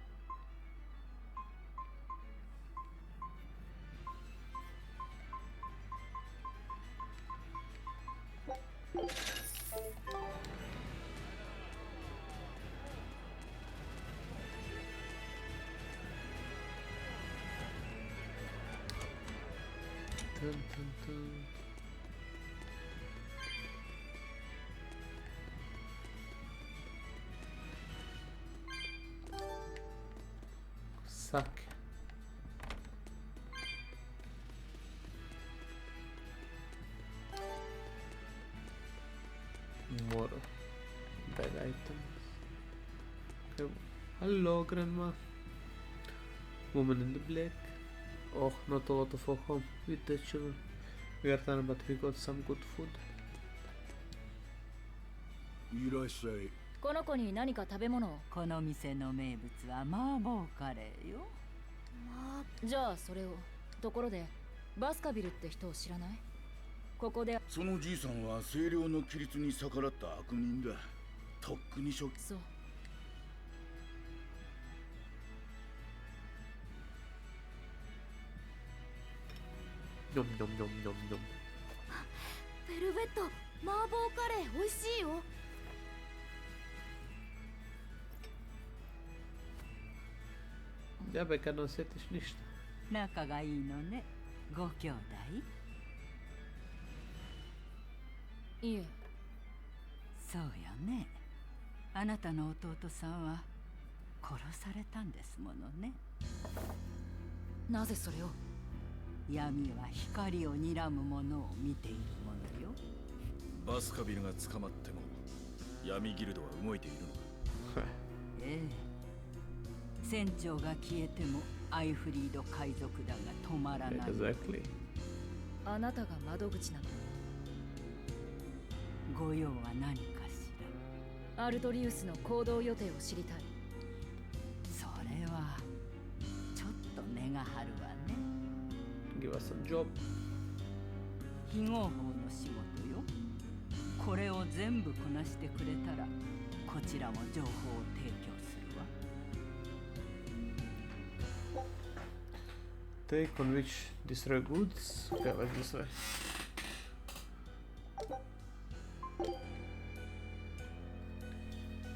Dun. Suck. More bad items. Okay. Hello, Grandma. Woman in the black. Oh, not a lot of home with the children. We are done, but we got some good food. いらっしゃい。この子に何か食べ物を。この店の名物は麻婆カレーよ。じゃあそれを。ところでバスカビルって人を知らない？ここで。そのじいさんは清涼の規律に逆らった悪人だ。とっくにショック。そう。ベルベット、麻婆カレー美味しいよ。Ja, becca non siete nicht. 仲がいいのね、ご兄弟。いえ。そうよね。あなたの弟さんは殺されたんですものね。なぜそれを？闇は光を睨むものを見ているものよ。バスカビルが捕まっても闇ギルドは動いているのか。ええ。船長が消えてもアイフリード海賊団が止まらない。Exactly. あなたが窓口なの？ご用は何かしら？アルトリウスの行動予定を知りたい。それはちょっと値が張るわね。Give us a job. 非合法の仕事よ。これを全部こなしてくれたらこちらも情報を提供するわ。Take on which destroy goods. Okay, like this way.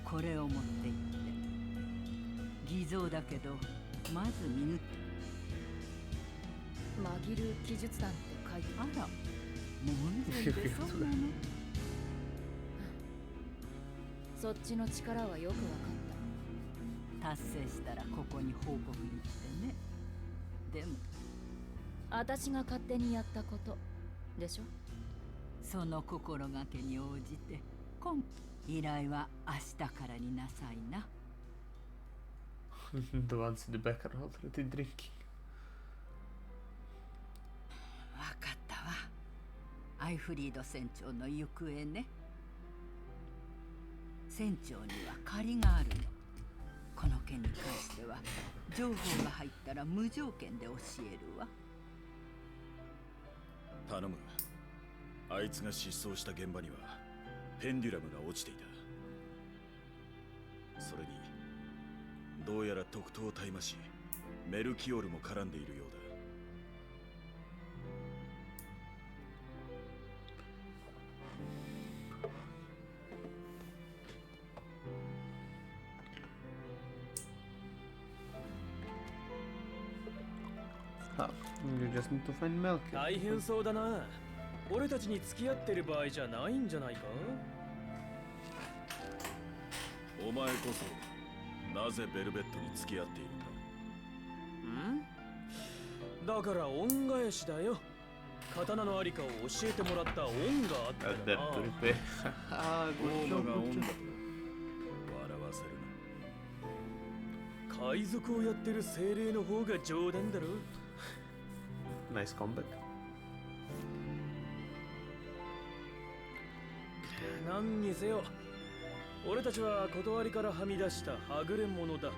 これを持って行って。偽造だけどまず見抜って。紛る記述談って書いてあら、門前でそうなの？そっちの力はよくわかった。達成したらここに報告に来てね。でも私が勝手にやったことでしょ。その心がけに応じて今依頼は明日からになさいな。The ones in the back are already drinking. わかったわ。アイフリード船長の行方ね。船長には借りがあるの。この件に関しては情報が入ったら無条件で教えるわ。頼む。あいつが失踪した現場にはペンデュラムが落ちていた。それにどうやら特等大魔師メルキオールも絡んでいるようだ。You just need to find Melky. 大変そうだな。俺たちに付き合ってる場合じゃないんじゃないか。お前こそなぜベルベットに付き合っているんだ。だから恩返しだよ。刀のありかを教えてもらった恩があったらな。That to repair. 王馬が恩だと笑わせるな。海賊をやってる精霊の方が冗談だろ。Nice comeback. 何にせよ、俺たちは断りからはみ出したはぐれ者だ。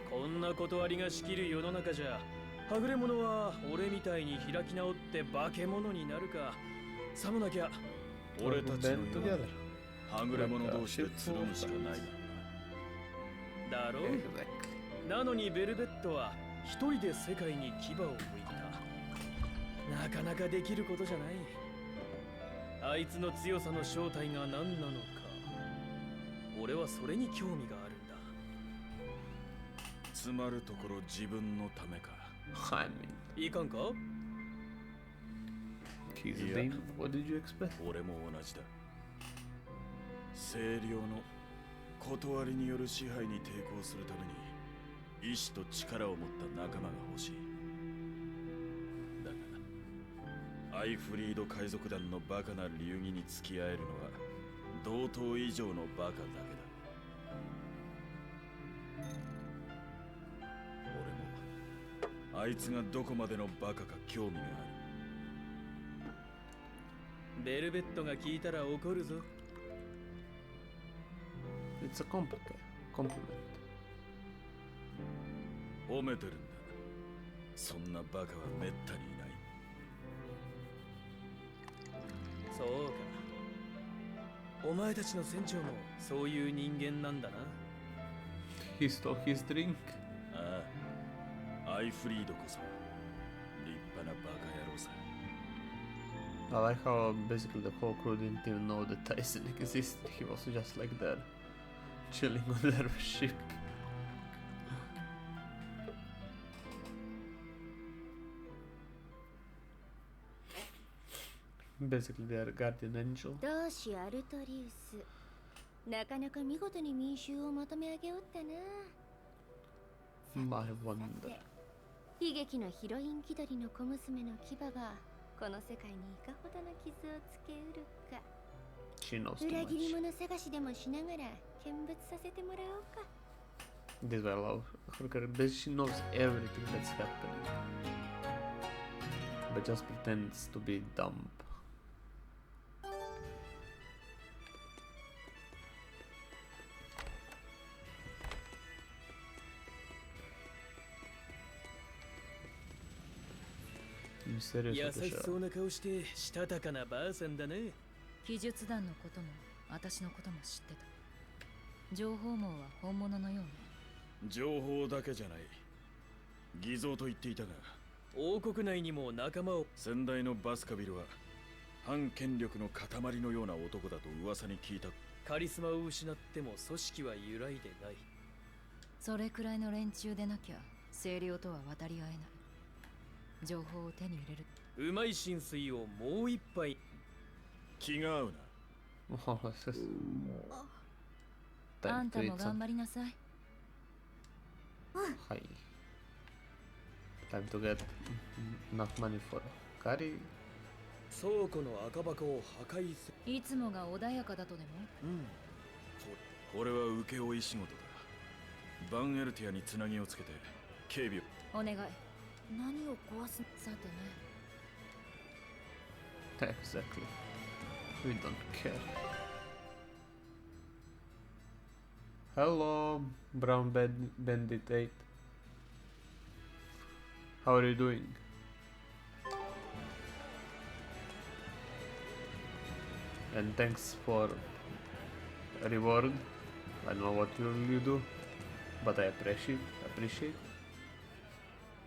こんな断りが仕切る世の中じゃ、はぐれ者は俺みたいに開き直って化け物になるか、さもなきゃ俺たちのようなはぐれ者同士でつるむしかないだろう。なのにベルベットは一人で世界に牙を向いた。なかなかできることじゃない。あいつの強さの正体が何なのか、俺はそれに興味があるんだ。つまるところ自分のためか。I mean, いかんか。 he's a demon. What did you expect? 俺も同じだ。清涼の断りによる支配に抵抗するために意志と力を持った仲間が欲しい。だがアイフリード海賊団のバカな流儀に付き合えるのは同等以上のバカだけだ。俺もあいつがどこまでのバカか興味がある。ベルベットが聞いたら怒るぞ。It's a compliment. 褒めてるんだ。そんなバカはめったにいない。そうか。お前たちの船長もそういう人間なんだな。He stole his drink. ああ、アイフリードこそ立派なバカ野郎さ。I like how basically the whole crew didn't even know that Tyson existed. He was just like there, chilling on their ship. Basically their guardian angel. 同志アルトリウス、なかなか見事に民衆をまとめ上げおったな。 My wonder. 悲劇のヒロイン気取りの小娘の牙がこの世界にいかほどの傷をつけうるか。 She knows too 裏切り much. 者探しでもしながら見物させてもらおうか。 This is what I love. Her character, she knows everything that's happening, but just pretends to be dumb. Mysterious 優 of the し show. そうな顔してしたたかなばあさんだね。記述団のことも私のことも知ってた。情報網は本物のようね。情報だけじゃない。偽造と言っていたが、王国内にも仲間を。先代のバスカビルは反権力の塊のような男だと噂に聞いた。カリスマを失っても組織は揺らいでない。それくらいの連中でなきゃ清涼とは渡り合えない。情報を手に入れる。うまい浸水をもう一杯。気が合うな。Oh, what's this? あ Time ん to た eat も some. 頑張りなさい。Hi. Time to get enough money for curry. 倉庫の赤箱を破壊する。いつもが穏やかだとでも。これは請負仕事だ。バンエルティアにつなぎをつけて警備を。お願い。何を壊す。さてね、Exactly. We don't care. Hello, Brown Bandit 8. How are you doing? And thanks for a reward. I don't know what you do, but I appreciate.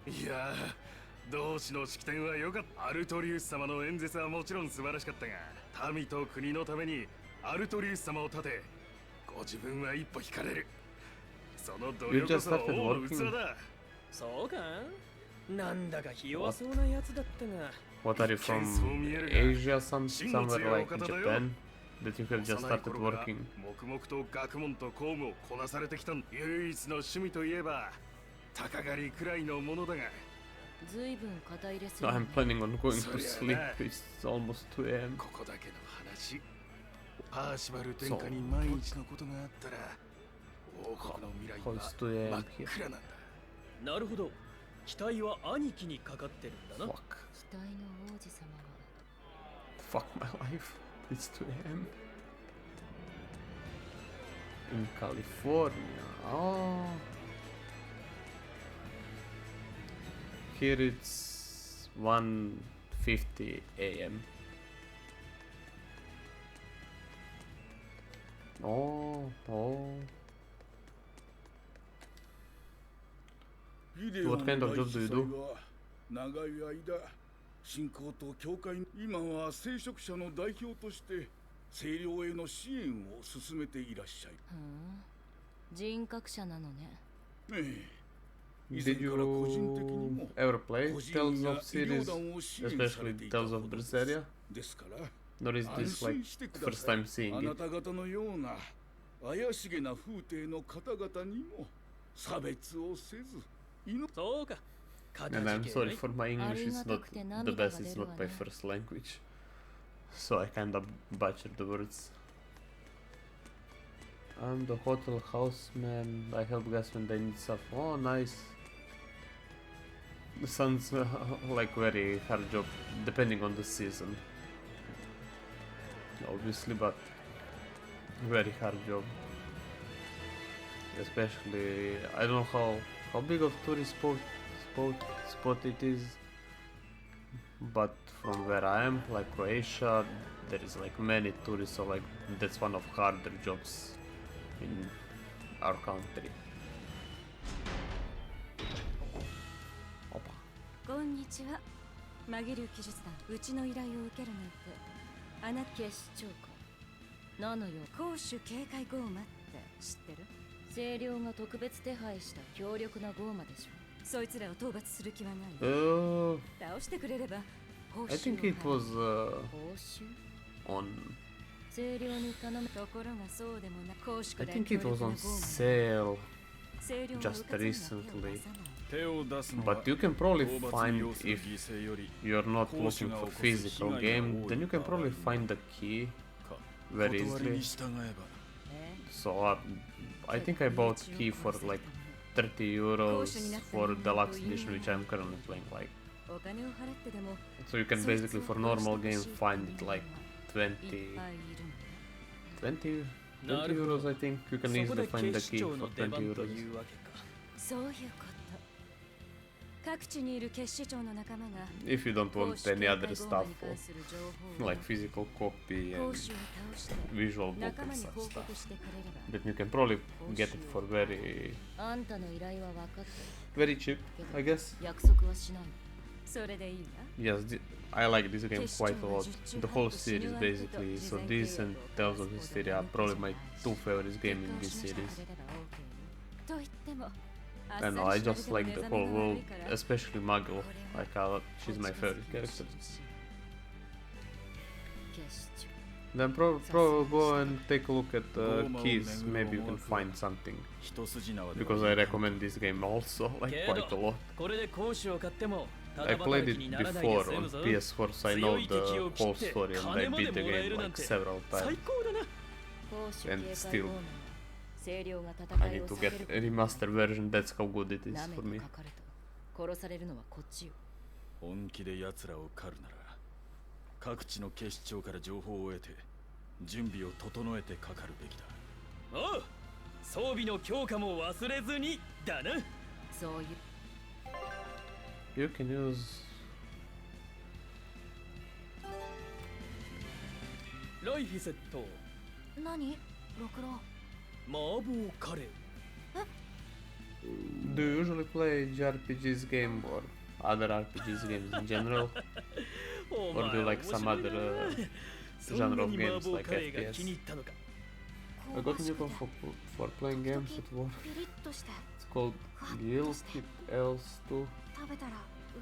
いやー、同志の式典は良かった。アルトリウス様の演説はもちろん素晴らしかったが、民と国のためにアルトリウス様を立て、ご自分は一歩引かれる。その努力こそ王の器だ。そうか？なんだかひ弱そうなやつだったが。What are you from Asia? Somewhere like Japan? That you have just started working? 黙々と学問と公務をこなされてきた。唯一の趣味といえば鷹狩りくらいのものだが。ずいぶん肩入れす So る。I'm planning on going to sleep. It's almost 2 a.m. ここだけの話。パーシバル殿下に万一のことがあったら、王国の未来は真っ暗なんだ。なるほど。期待は兄貴にかかってるんだな。期待の王子様は。Fuck my life. It's 2 a.m. In California. Oh. Here it's 1:50 a.m. Oh. What kind of job do you do? 長い間、信仰と教会、今は聖職者の代表として聖領への支援を進めていらっしゃい。人格者なのね。Did you ever play Tales of series, especially Tales of Berseria? Or is this like first time seeing あ it? なた方のような怪しげな風景の方々にも差別をせず。そうか。 And I'm sorry for my English, it's not the best, it's not my first language. So I kinda butchered the words. I'm the hotel houseman, I help guests when they need stuff. Oh, nice. Sounds like very hard job, depending on the season. Obviously, but very hard job. Especially, I don't know how big of tourist spot it is, but from where I am, like Croatia, there is like many tourists, so like that's one of harder jobs in our country. こんにちは。紛る記述団、うちの依頼を受けるなんて。あなた警視庁か。なのよ。公主警戒ゴーマって知ってる？清涼が特別手配した強力なゴーマでしょ。そいつらを討伐する気はない。倒してくれれば報酬を。 I think it was 報酬 on. 清涼に頼む。ところがそうでもな。公主 I think it was on sale just recently. But you can probably find, if you're not looking for physical game, then you can probably find the key very easily. So I think I bought key for like 30 euros for deluxe edition, which I'm currently playing like. So you can basically for normal game find it like 20 euros, I think. You can easily find the key for 20 euros. そういうこと。各地にいる結社長の仲間が If you don't want any other stuff, like physical copy and visual book and such stuff, then you can probably get it for very cheap, I guess. Yes, I like this game quite a lot. The whole series basically, so this and Tales of Hysteria are probably my two favorite games in this series. I know, I just like the whole world, especially Muggle. Like, she's my favorite character. Then probably go and take a look at the keys, maybe you can find something. Because I recommend this game also, like, quite a lot. I played it before on PS4, so I know the whole story and I beat the game like several times. And still, I need to get a remastered version, that's how good it is for me. 本気で奴らを狩るなら各地の警視庁から情報を得て準備を整えてかかるべきだ。おう、装備の強化も忘れずにだな。そういう You can use ライフィセット、何六郎。麻婆カレー。 Do you usually play JRPGs game or other RPGs games in general? Or do you like some other genre of games like FPS? I got a new one for playing games at work. ピリッとして It's called Guilty Else 2. 食べたら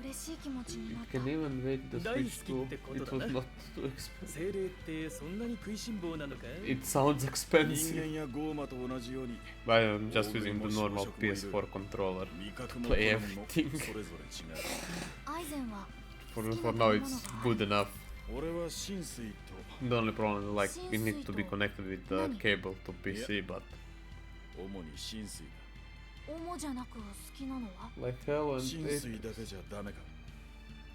嬉しい気持ちになっ It た。 can even make the 大好 Switch き too. ってこと It だ was な。 not too expensive. 精霊ってそんなに食いしん坊なのか？ It sounds 人 expensive. 間やゴーマと同じように But I'm just using the normal PS4 controller 味覚 to も play 好みも everything. それぞれ違う。アイゼンは For now it's good enough. 俺は浸水と The only problem is like you need to be connected with the cable to PC, but 主に浸水だ。主じゃなく好きなのは like hell and 浸 it. 水だけじゃダメか。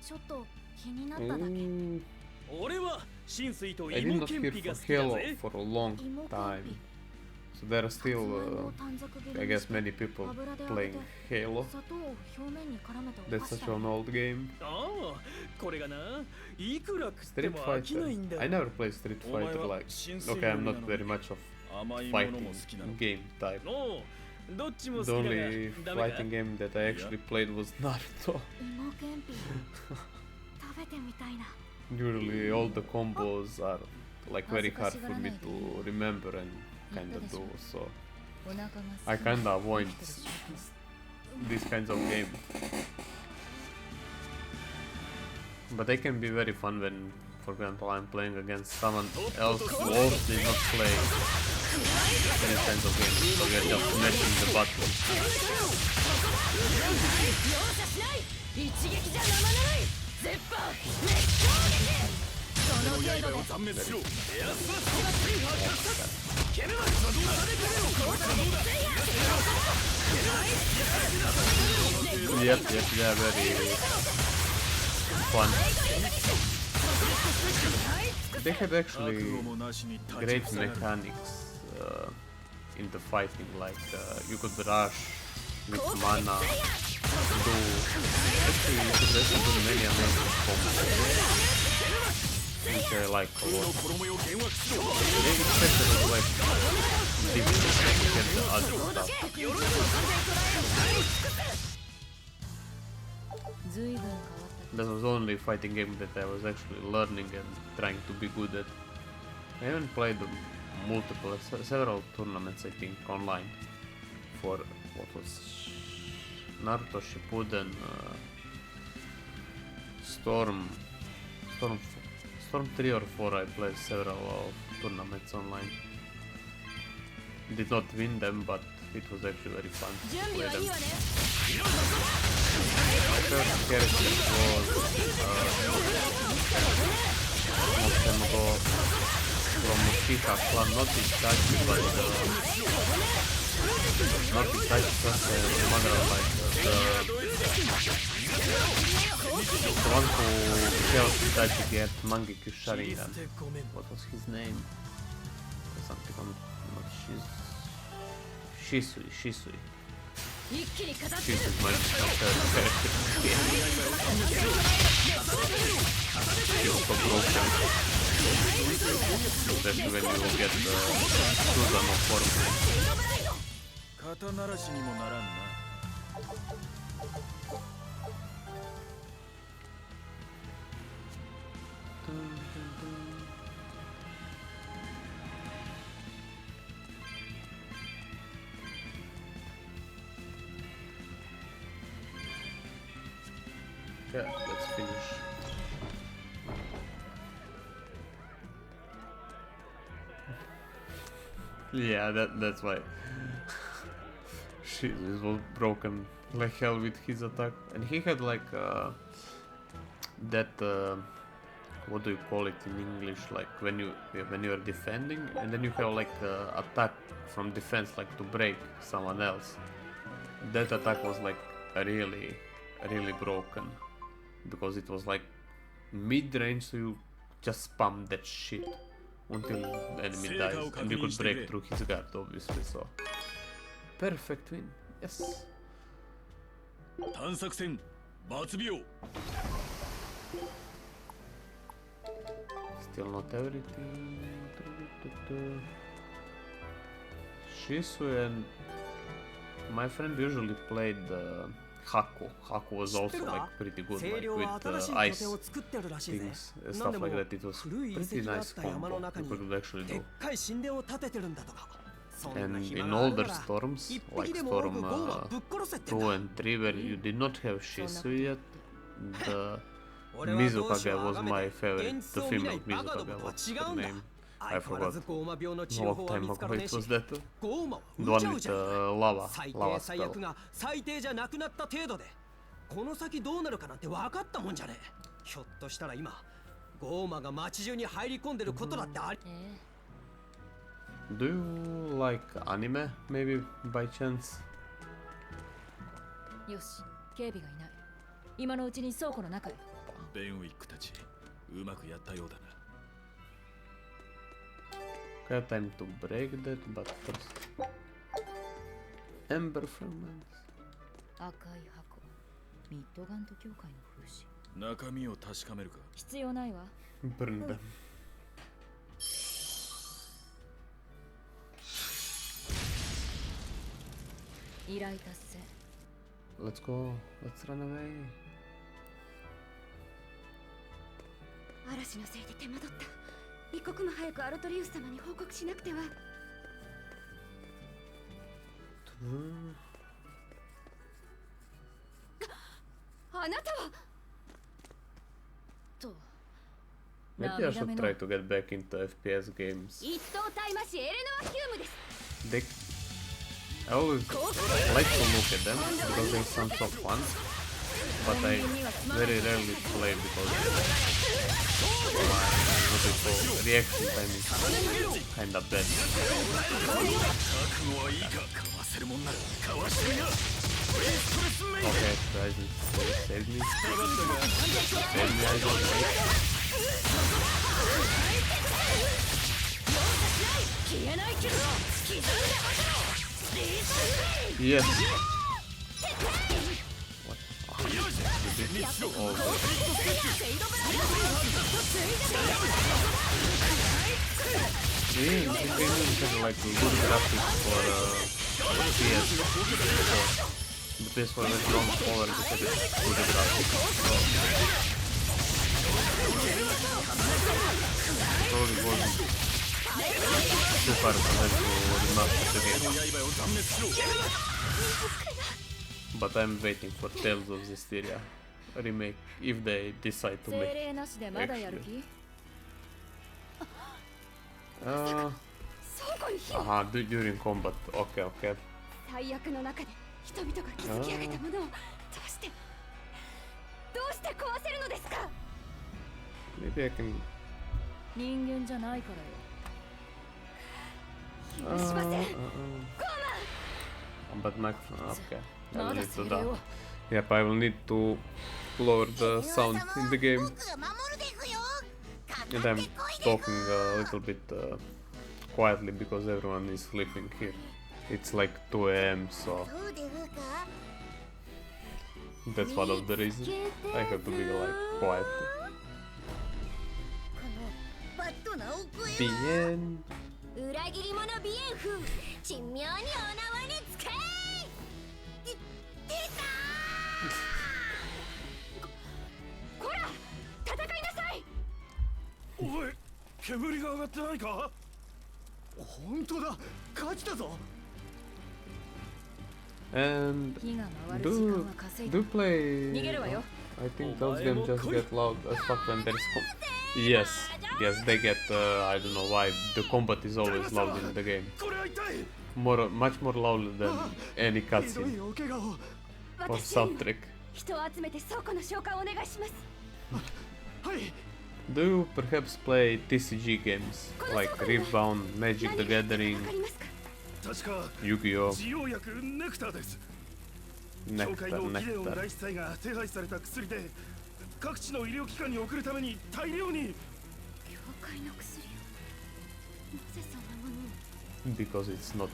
ちょっと気になっただけ。 俺は浸水と I did 芋 not けん hear ぴが for 好きだ Halo ぜ。 for a long time. So there are still, I guess, many people playing Halo. 砂糖を表面に絡めて That's お菓子 such だ an old game. ああ、これがな、いくら食って Street も飽きないん Fighter. だ I never play Street Fighter like. Okay, I'm not very much of 甘いもの fighting も好きなの。 game type. おう、どっちも好き The だが only ダメか？ fighting game that I actually played was Naruto. 芋けんぴ食べてみたいな。 Usually all the combos are like very hard for me to remember and kinda do, so お腹が I 空いて kinda avoid るでしょ these kinds of games. But they can be very fun when, for example, I'm playing against someone else who also did not play these kinds of games, so we're just mashing the buttons. 一撃じゃ生ぬるい絶版熱衝撃その程度で断滅しろ。エアスマッシュが制覇獲得。ケメマスはどうだ。こいつはどうだ。 Yep, they are very fun. They had actually great mechanics in the fighting, like you could rush with mana, do actually you could actually do many amazing combos, which I like a lot. They expected it was like difficult to get the other stuff. 随分変わった That was the only fighting game that I was actually learning and trying to be good at. I even played several tournaments, I think, online for what was Naruto Shippuden, Storm 3 or 4. I played several tournaments online. Did not win them, but it was actually very fun to play them. My first character was long time ago from Uchiha clan, not Itachi, but not Itachi, just mother like the one who helped Itachi get Mangekyou Sharingan. What was his name? Something on Shisui. Shisui is my favorite character in the game. He's so broken. Especially when you get the Susanoo form. 肩慣らしにもならんな。 Yeah, let's finish. Yeah, that's why. Shit, this was broken like hell with his attack, and he had like that what do you call it in English? Like when you are defending, and then you have like attack from defense, like to break someone else. That attack was like really broken because it was like mid-range, so you just spam that shit until the enemy dies, and you could break through his guard, obviously. So perfect win. Yes. 探索戦抜病 Still not everything. Shisu and my friend usually played Haku. Haku was also like pretty good, like with ice things, stuff like that. It was pretty nice combo you could actually do. And in older storms, like Storm 2 and 3, where you did not have Shisu yet, the Mizukage was my favorite. The female Mizukage, what's her name? I forgot. A long time ago it was that. The one with the lava spell. この先どうなるかなんて分かったもんじゃねえ。ひょっとしたら今、ゴーマが街中に入り込んでることだってあり。Do you like anime, maybe by chance? よし、警備がいない。今のうちに倉庫の中へ。ベンウィックたち、うまくやったようだな。Okay, time to break that, but first. Ember fragments. 赤い箱。ミッドガント協会の風刺。中身を確かめるか。必要ないわ。Burn them. 依頼達成。Let's go. Let's run away. 嵐のせいで手間取った。一刻も早くアルトリウス様に報告しなくては。あなたは。と。Maybe I should try to get back into FPS games. 一等大魔師エレノア・ヒュームです。I always like to look at them because they sound so fun, but I very rarely play because my reaction time is kinda bad. Okay, Ryzen saved me. Save me, Ryzen, Yes. What? Oh, this game has like good graphics for PS4. The PS4 has long power because it's good graphics. Probably wasn't too far behind to remaster the game. But I'm waiting for Tales of Zestiria remake if they decide to make it. Actually. During combat. Okay, okay. 最悪の中で人々が築き上げたものをどうして壊せるのですか Maybe I can... 人間じゃないからよ。 But my... Okay. I will need to that. Yep, I will need to lower the sound in the game. And I'm talking a little bit quietly because everyone is sleeping here. It's like 2 AM, so that's one of the reasons I have to be like quiet. The end. 裏切り者ビエンフ珍妙にお縄につけ出たこら戦いなさいおい煙が上がってないか本当だ勝ちだぞ And do play... I think those games just get loud as fuck when there is Yes, they get, I don't know why, the combat is always loud in the game. Much more louder than any cutscene or soundtrack. Do you perhaps play TCG games, like Riftbound, Magic the Gathering, Yu-Gi-Oh! Nectar. 各地の医療機関に送るために大量に Because it's not.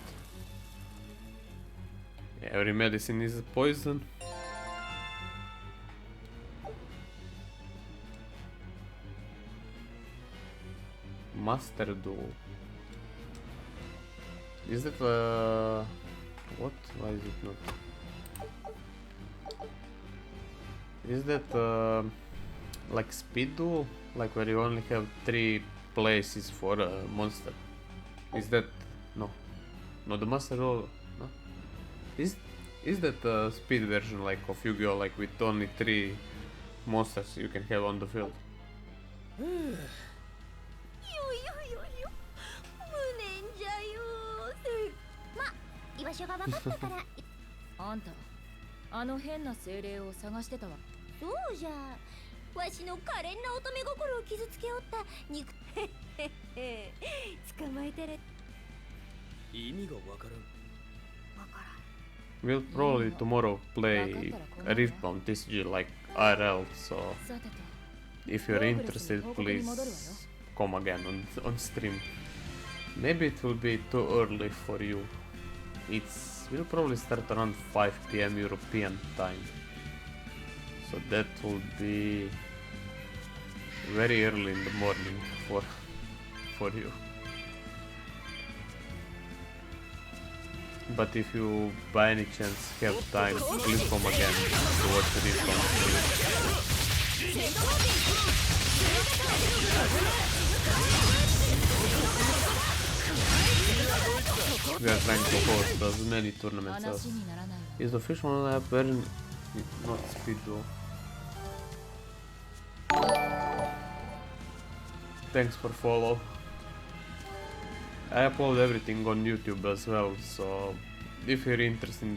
Every medicine is a poison. Master duel. Is that what? Why is it not? Is that like speed duel? Like where you only have 3 places for a monster? Is that no? No, the master duel. No. Is that a speed version like of Yu-Gi-Oh, like with only 3 monsters you can have on the field? 居場所が分かったからあんたあの変な精霊を探してたわ。そうじゃわしの可憐な乙女心を傷つけおった肉捕まえてる意味がわからん。 We'll probably tomorrow play a Riftbound TCG like IRL, so if you're interested, please come again on stream. Maybe it will be too early for you. We'll probably start around 5 PM European time, so that will be very early in the morning for you. But if you by any chance have time, please come again to watch the Riftbound stream. We are trying to host as many tournaments as is the official one app version not speed though. Thanks for follow. I upload everything on YouTube as well, so if you're interested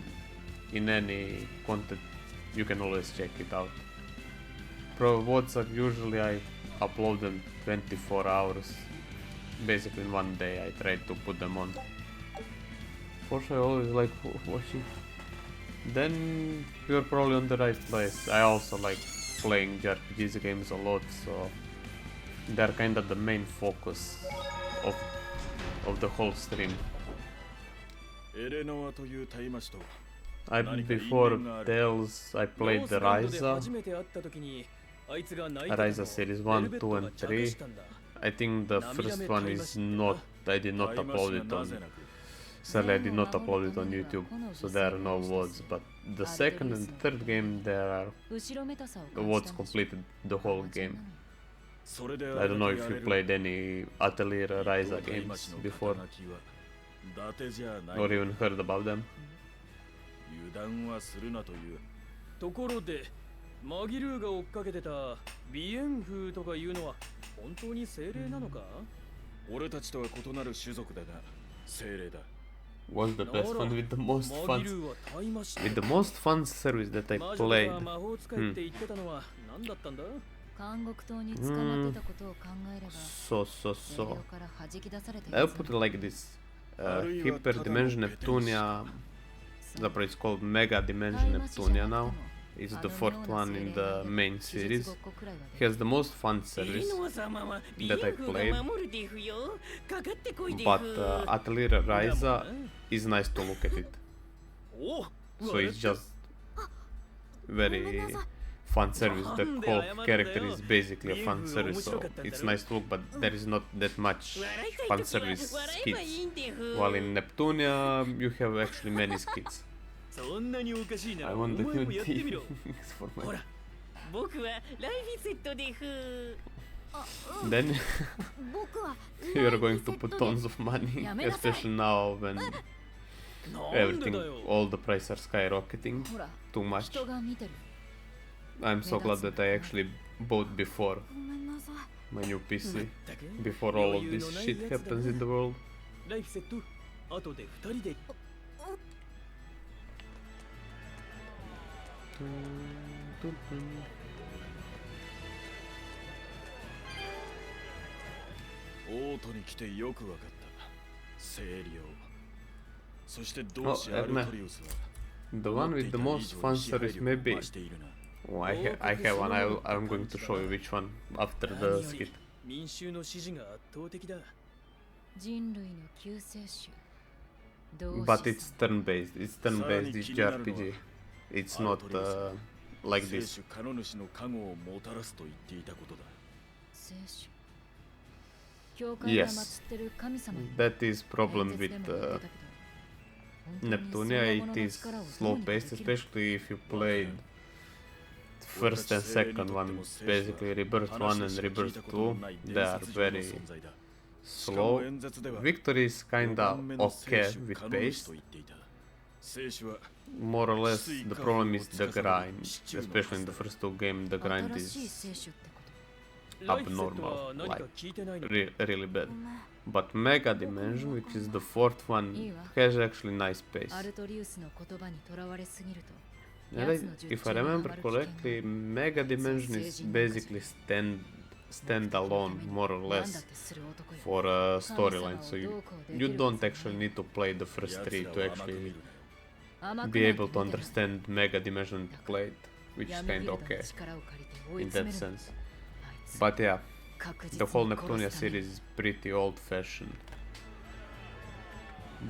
in any content, you can always check it out. Pro WhatsApp, usually I upload them 24 hours. Basically in one day I try to put them on. For sure I always like watching. Then you're probably on the right place. I also like playing JRPGs games a lot, so they're kind of the main focus of the whole stream. Before Tales, I played the Ryza series 1, 2 and 3. I think the first one is not, I did not upload it on, sadly I did not upload it on YouTube, so there are no VODs, but the second and third game there are the VODs completed the whole game. I don't know if you played any Atelier Ryza games before, or even heard about them. ところで、マギルーが追っかけてたビエンフとかいうのは本当に精霊なのか？俺たちとは異なる種族だが、精霊だ。Was the best one with the most fun service that I played. So I'll put it like this. Hyper Dimension Neptunia, it's called Mega Dimension Neptunia now. It's the fourth one in the main series. Has the most fun service that I played. But Atelier Ryza is nice to look at it. So it's just very fun service. The whole character is basically a fun service, so it's nice to look, but there is not that much fun service skits. While in Neptunia you have actually many skits. I want the new things for my... Then you're going to put tons of money, especially now when all the prices are skyrocketing too much. I'm so glad that I actually bought before my new PC, before all of this shit happens in the world. オートに来てよくわかった。清涼。そして同志アルトリウスは The one with the most fun service maybe. Oh, I have one. I'm going to show you which one after the skit. 民衆の支持が圧倒的だ。人類の救世主。 But it's turn-based. It's turn-based. It's JRPG. It's not like this. Yes, that is problem with Neptunia. It is slow-paced, especially if you played first and second one. Basically, Rebirth 1 and Rebirth 2. They are very slow. Victory is kinda okay with pace. More or less, the problem is the grind. Especially in the first two games, the grind is abnormal, like really bad. But Mega Dimension, which is the fourth one, has actually nice pace. And if I remember correctly, Mega Dimension is basically standalone, more or less, for a storyline. So you don't actually need to play the first three to actually be able to understand Mega Dimension to play it, which is kinda okay in that sense. But yeah, the whole Neptunia series is pretty old-fashioned.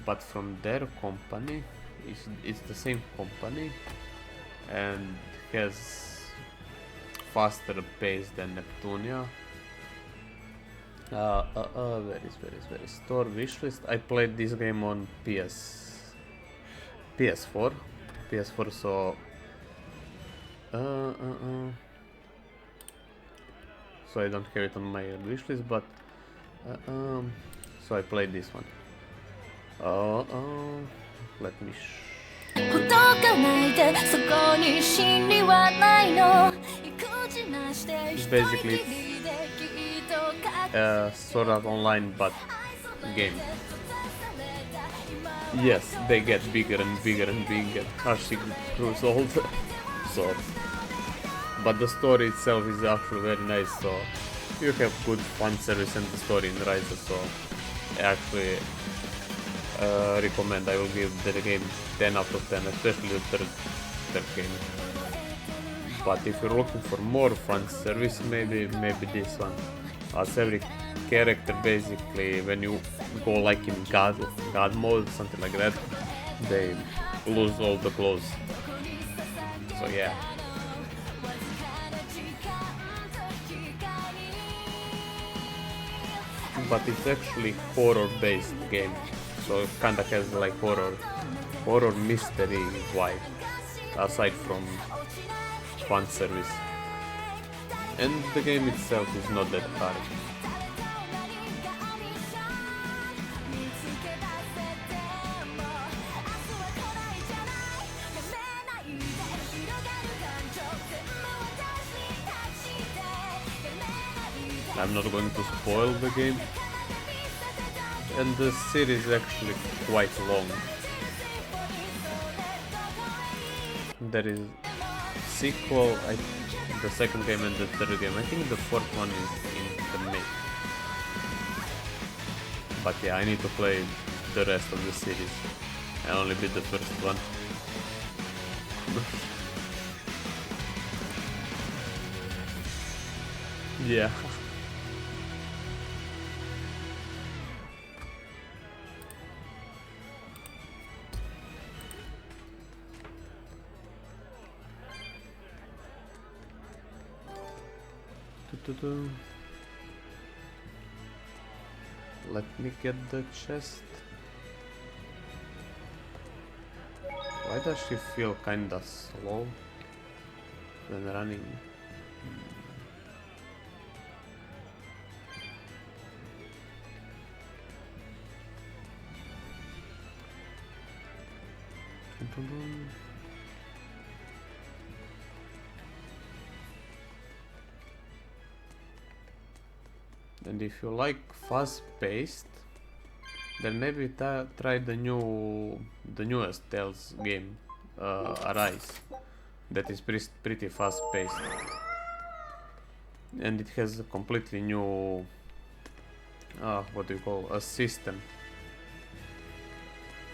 But from their company, it's the same company and has faster pace than Neptunia. Where is store wishlist? I played this game on PS4, so so I don't have it on my wishlist, but so I played this one. Let me it's basically sort of online but game. Yes, they get bigger and bigger and bigger as she grows older. So, but the story itself is actually very nice. So you have good fan service and the story in Rise. So I actually recommend. I will give the game 10 out of 10, especially the third game. But if you're looking for more fan service, maybe this one. As every character, basically, when you go like in God mode, something like that, they lose all the clothes. So yeah. But it's actually horror-based game, so it kinda has like horror mystery vibe, aside from fan service. And the game itself is not that hard. I'm not going to spoil the game. And the series is actually quite long. There is sequel, the second game and the third game. I think the fourth one is in the make. But yeah, I need to play the rest of the series. I only beat the first one. Yeah. Let me get the chest. Why does she feel kinda slow when running? And if you like fast-paced, then maybe try the newest Tales game, Arise. That is pretty fast-paced, and it has a completely new, what do you call, a system.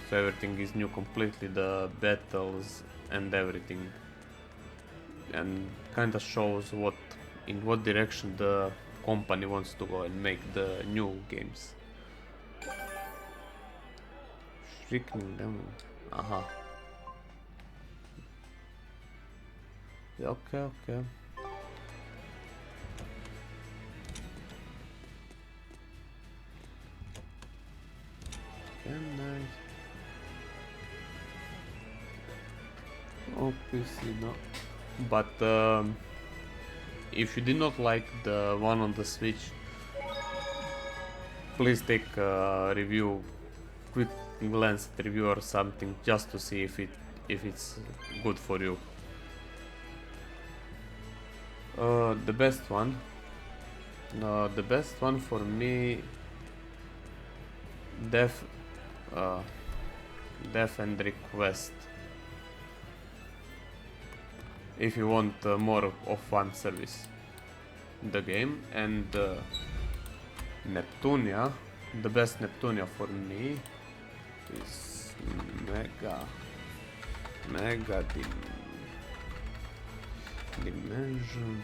So everything is new completely, the battles and everything, and kinda shows in what direction the company wants to go and make the new games. Shrieking them. Aha. Okay, okay. Okay, nice. Oh, PC, no. But if you did not like the one on the Switch, please take a review, quick glance at review or something, just to see if it's good for you. The best one for me, Death and Request. If you want more of fan service, the game, and Neptunia. The best Neptunia for me is Mega Dimension.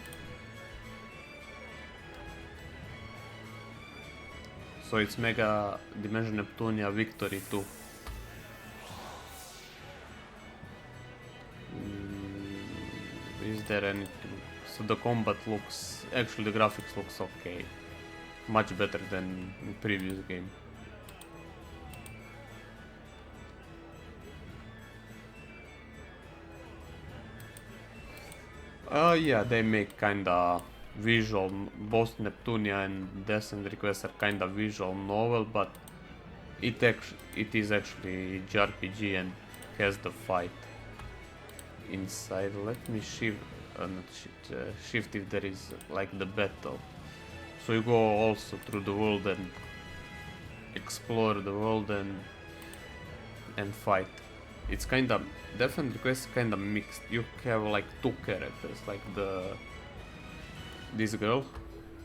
So it's Mega Dimension Neptunia Victory 2. Is there anything? So the combat looks, actually the graphics looks okay. Much better than the previous game. Yeah, they make kinda visual, both Neptunia and Death and Request are kinda visual novel, but it is actually JRPG and has the fight inside. Let me shift if there is like the battle. So you go also through the world and explore the world and fight. It's kinda, Death and Request kinda mixed. You have like two characters, like this girl,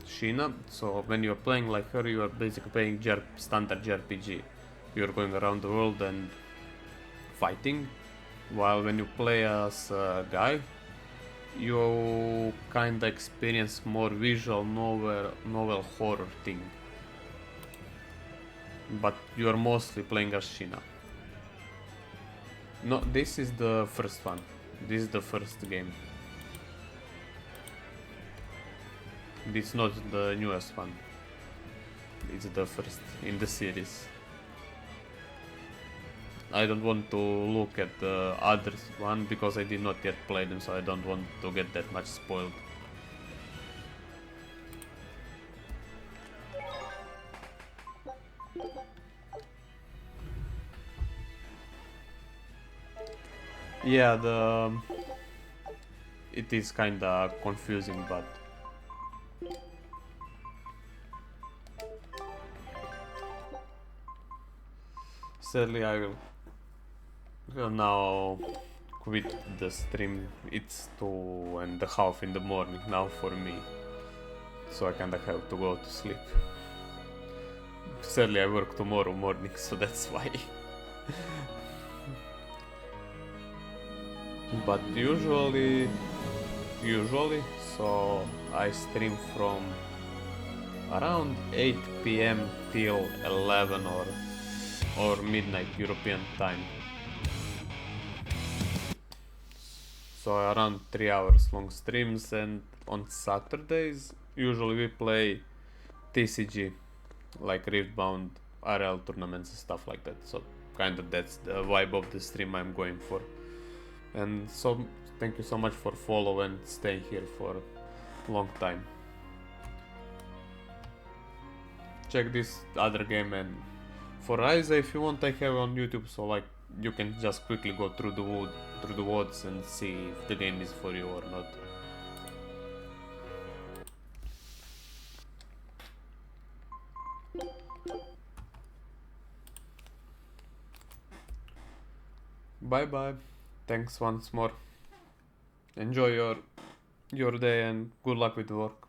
Sheena. So when you're playing like her, you are basically playing standard JRPG. You're going around the world and fighting. While when you play as a guy, you kinda experience more visual novel horror thing. But you are mostly playing as Sheena. No, this is the first one. This is the first game. It's not the newest one. It's the first in the series. I don't want to look at the other one because I did not yet play them, so I don't want to get that much spoiled. Yeah, it is kinda confusing, but sadly I will now quit the stream. It's 2:30 in the morning now for me, so I kinda have to go to sleep. Sadly I work tomorrow morning, so that's why. But usually, so I stream from around 8 PM till 11 or midnight European time. So around 3 hours long streams, and on Saturdays usually we play TCG, like Riftbound, RL tournaments and stuff like that. So kinda that's the vibe of the stream I'm going for. And so thank you so much for follow and staying here for a long time. Check this other game, and for Rise, if you want, I have on YouTube, so like you can just quickly go through the woods and see if the game is for you or not. Bye bye. Thanks once more. Enjoy your day and good luck with work.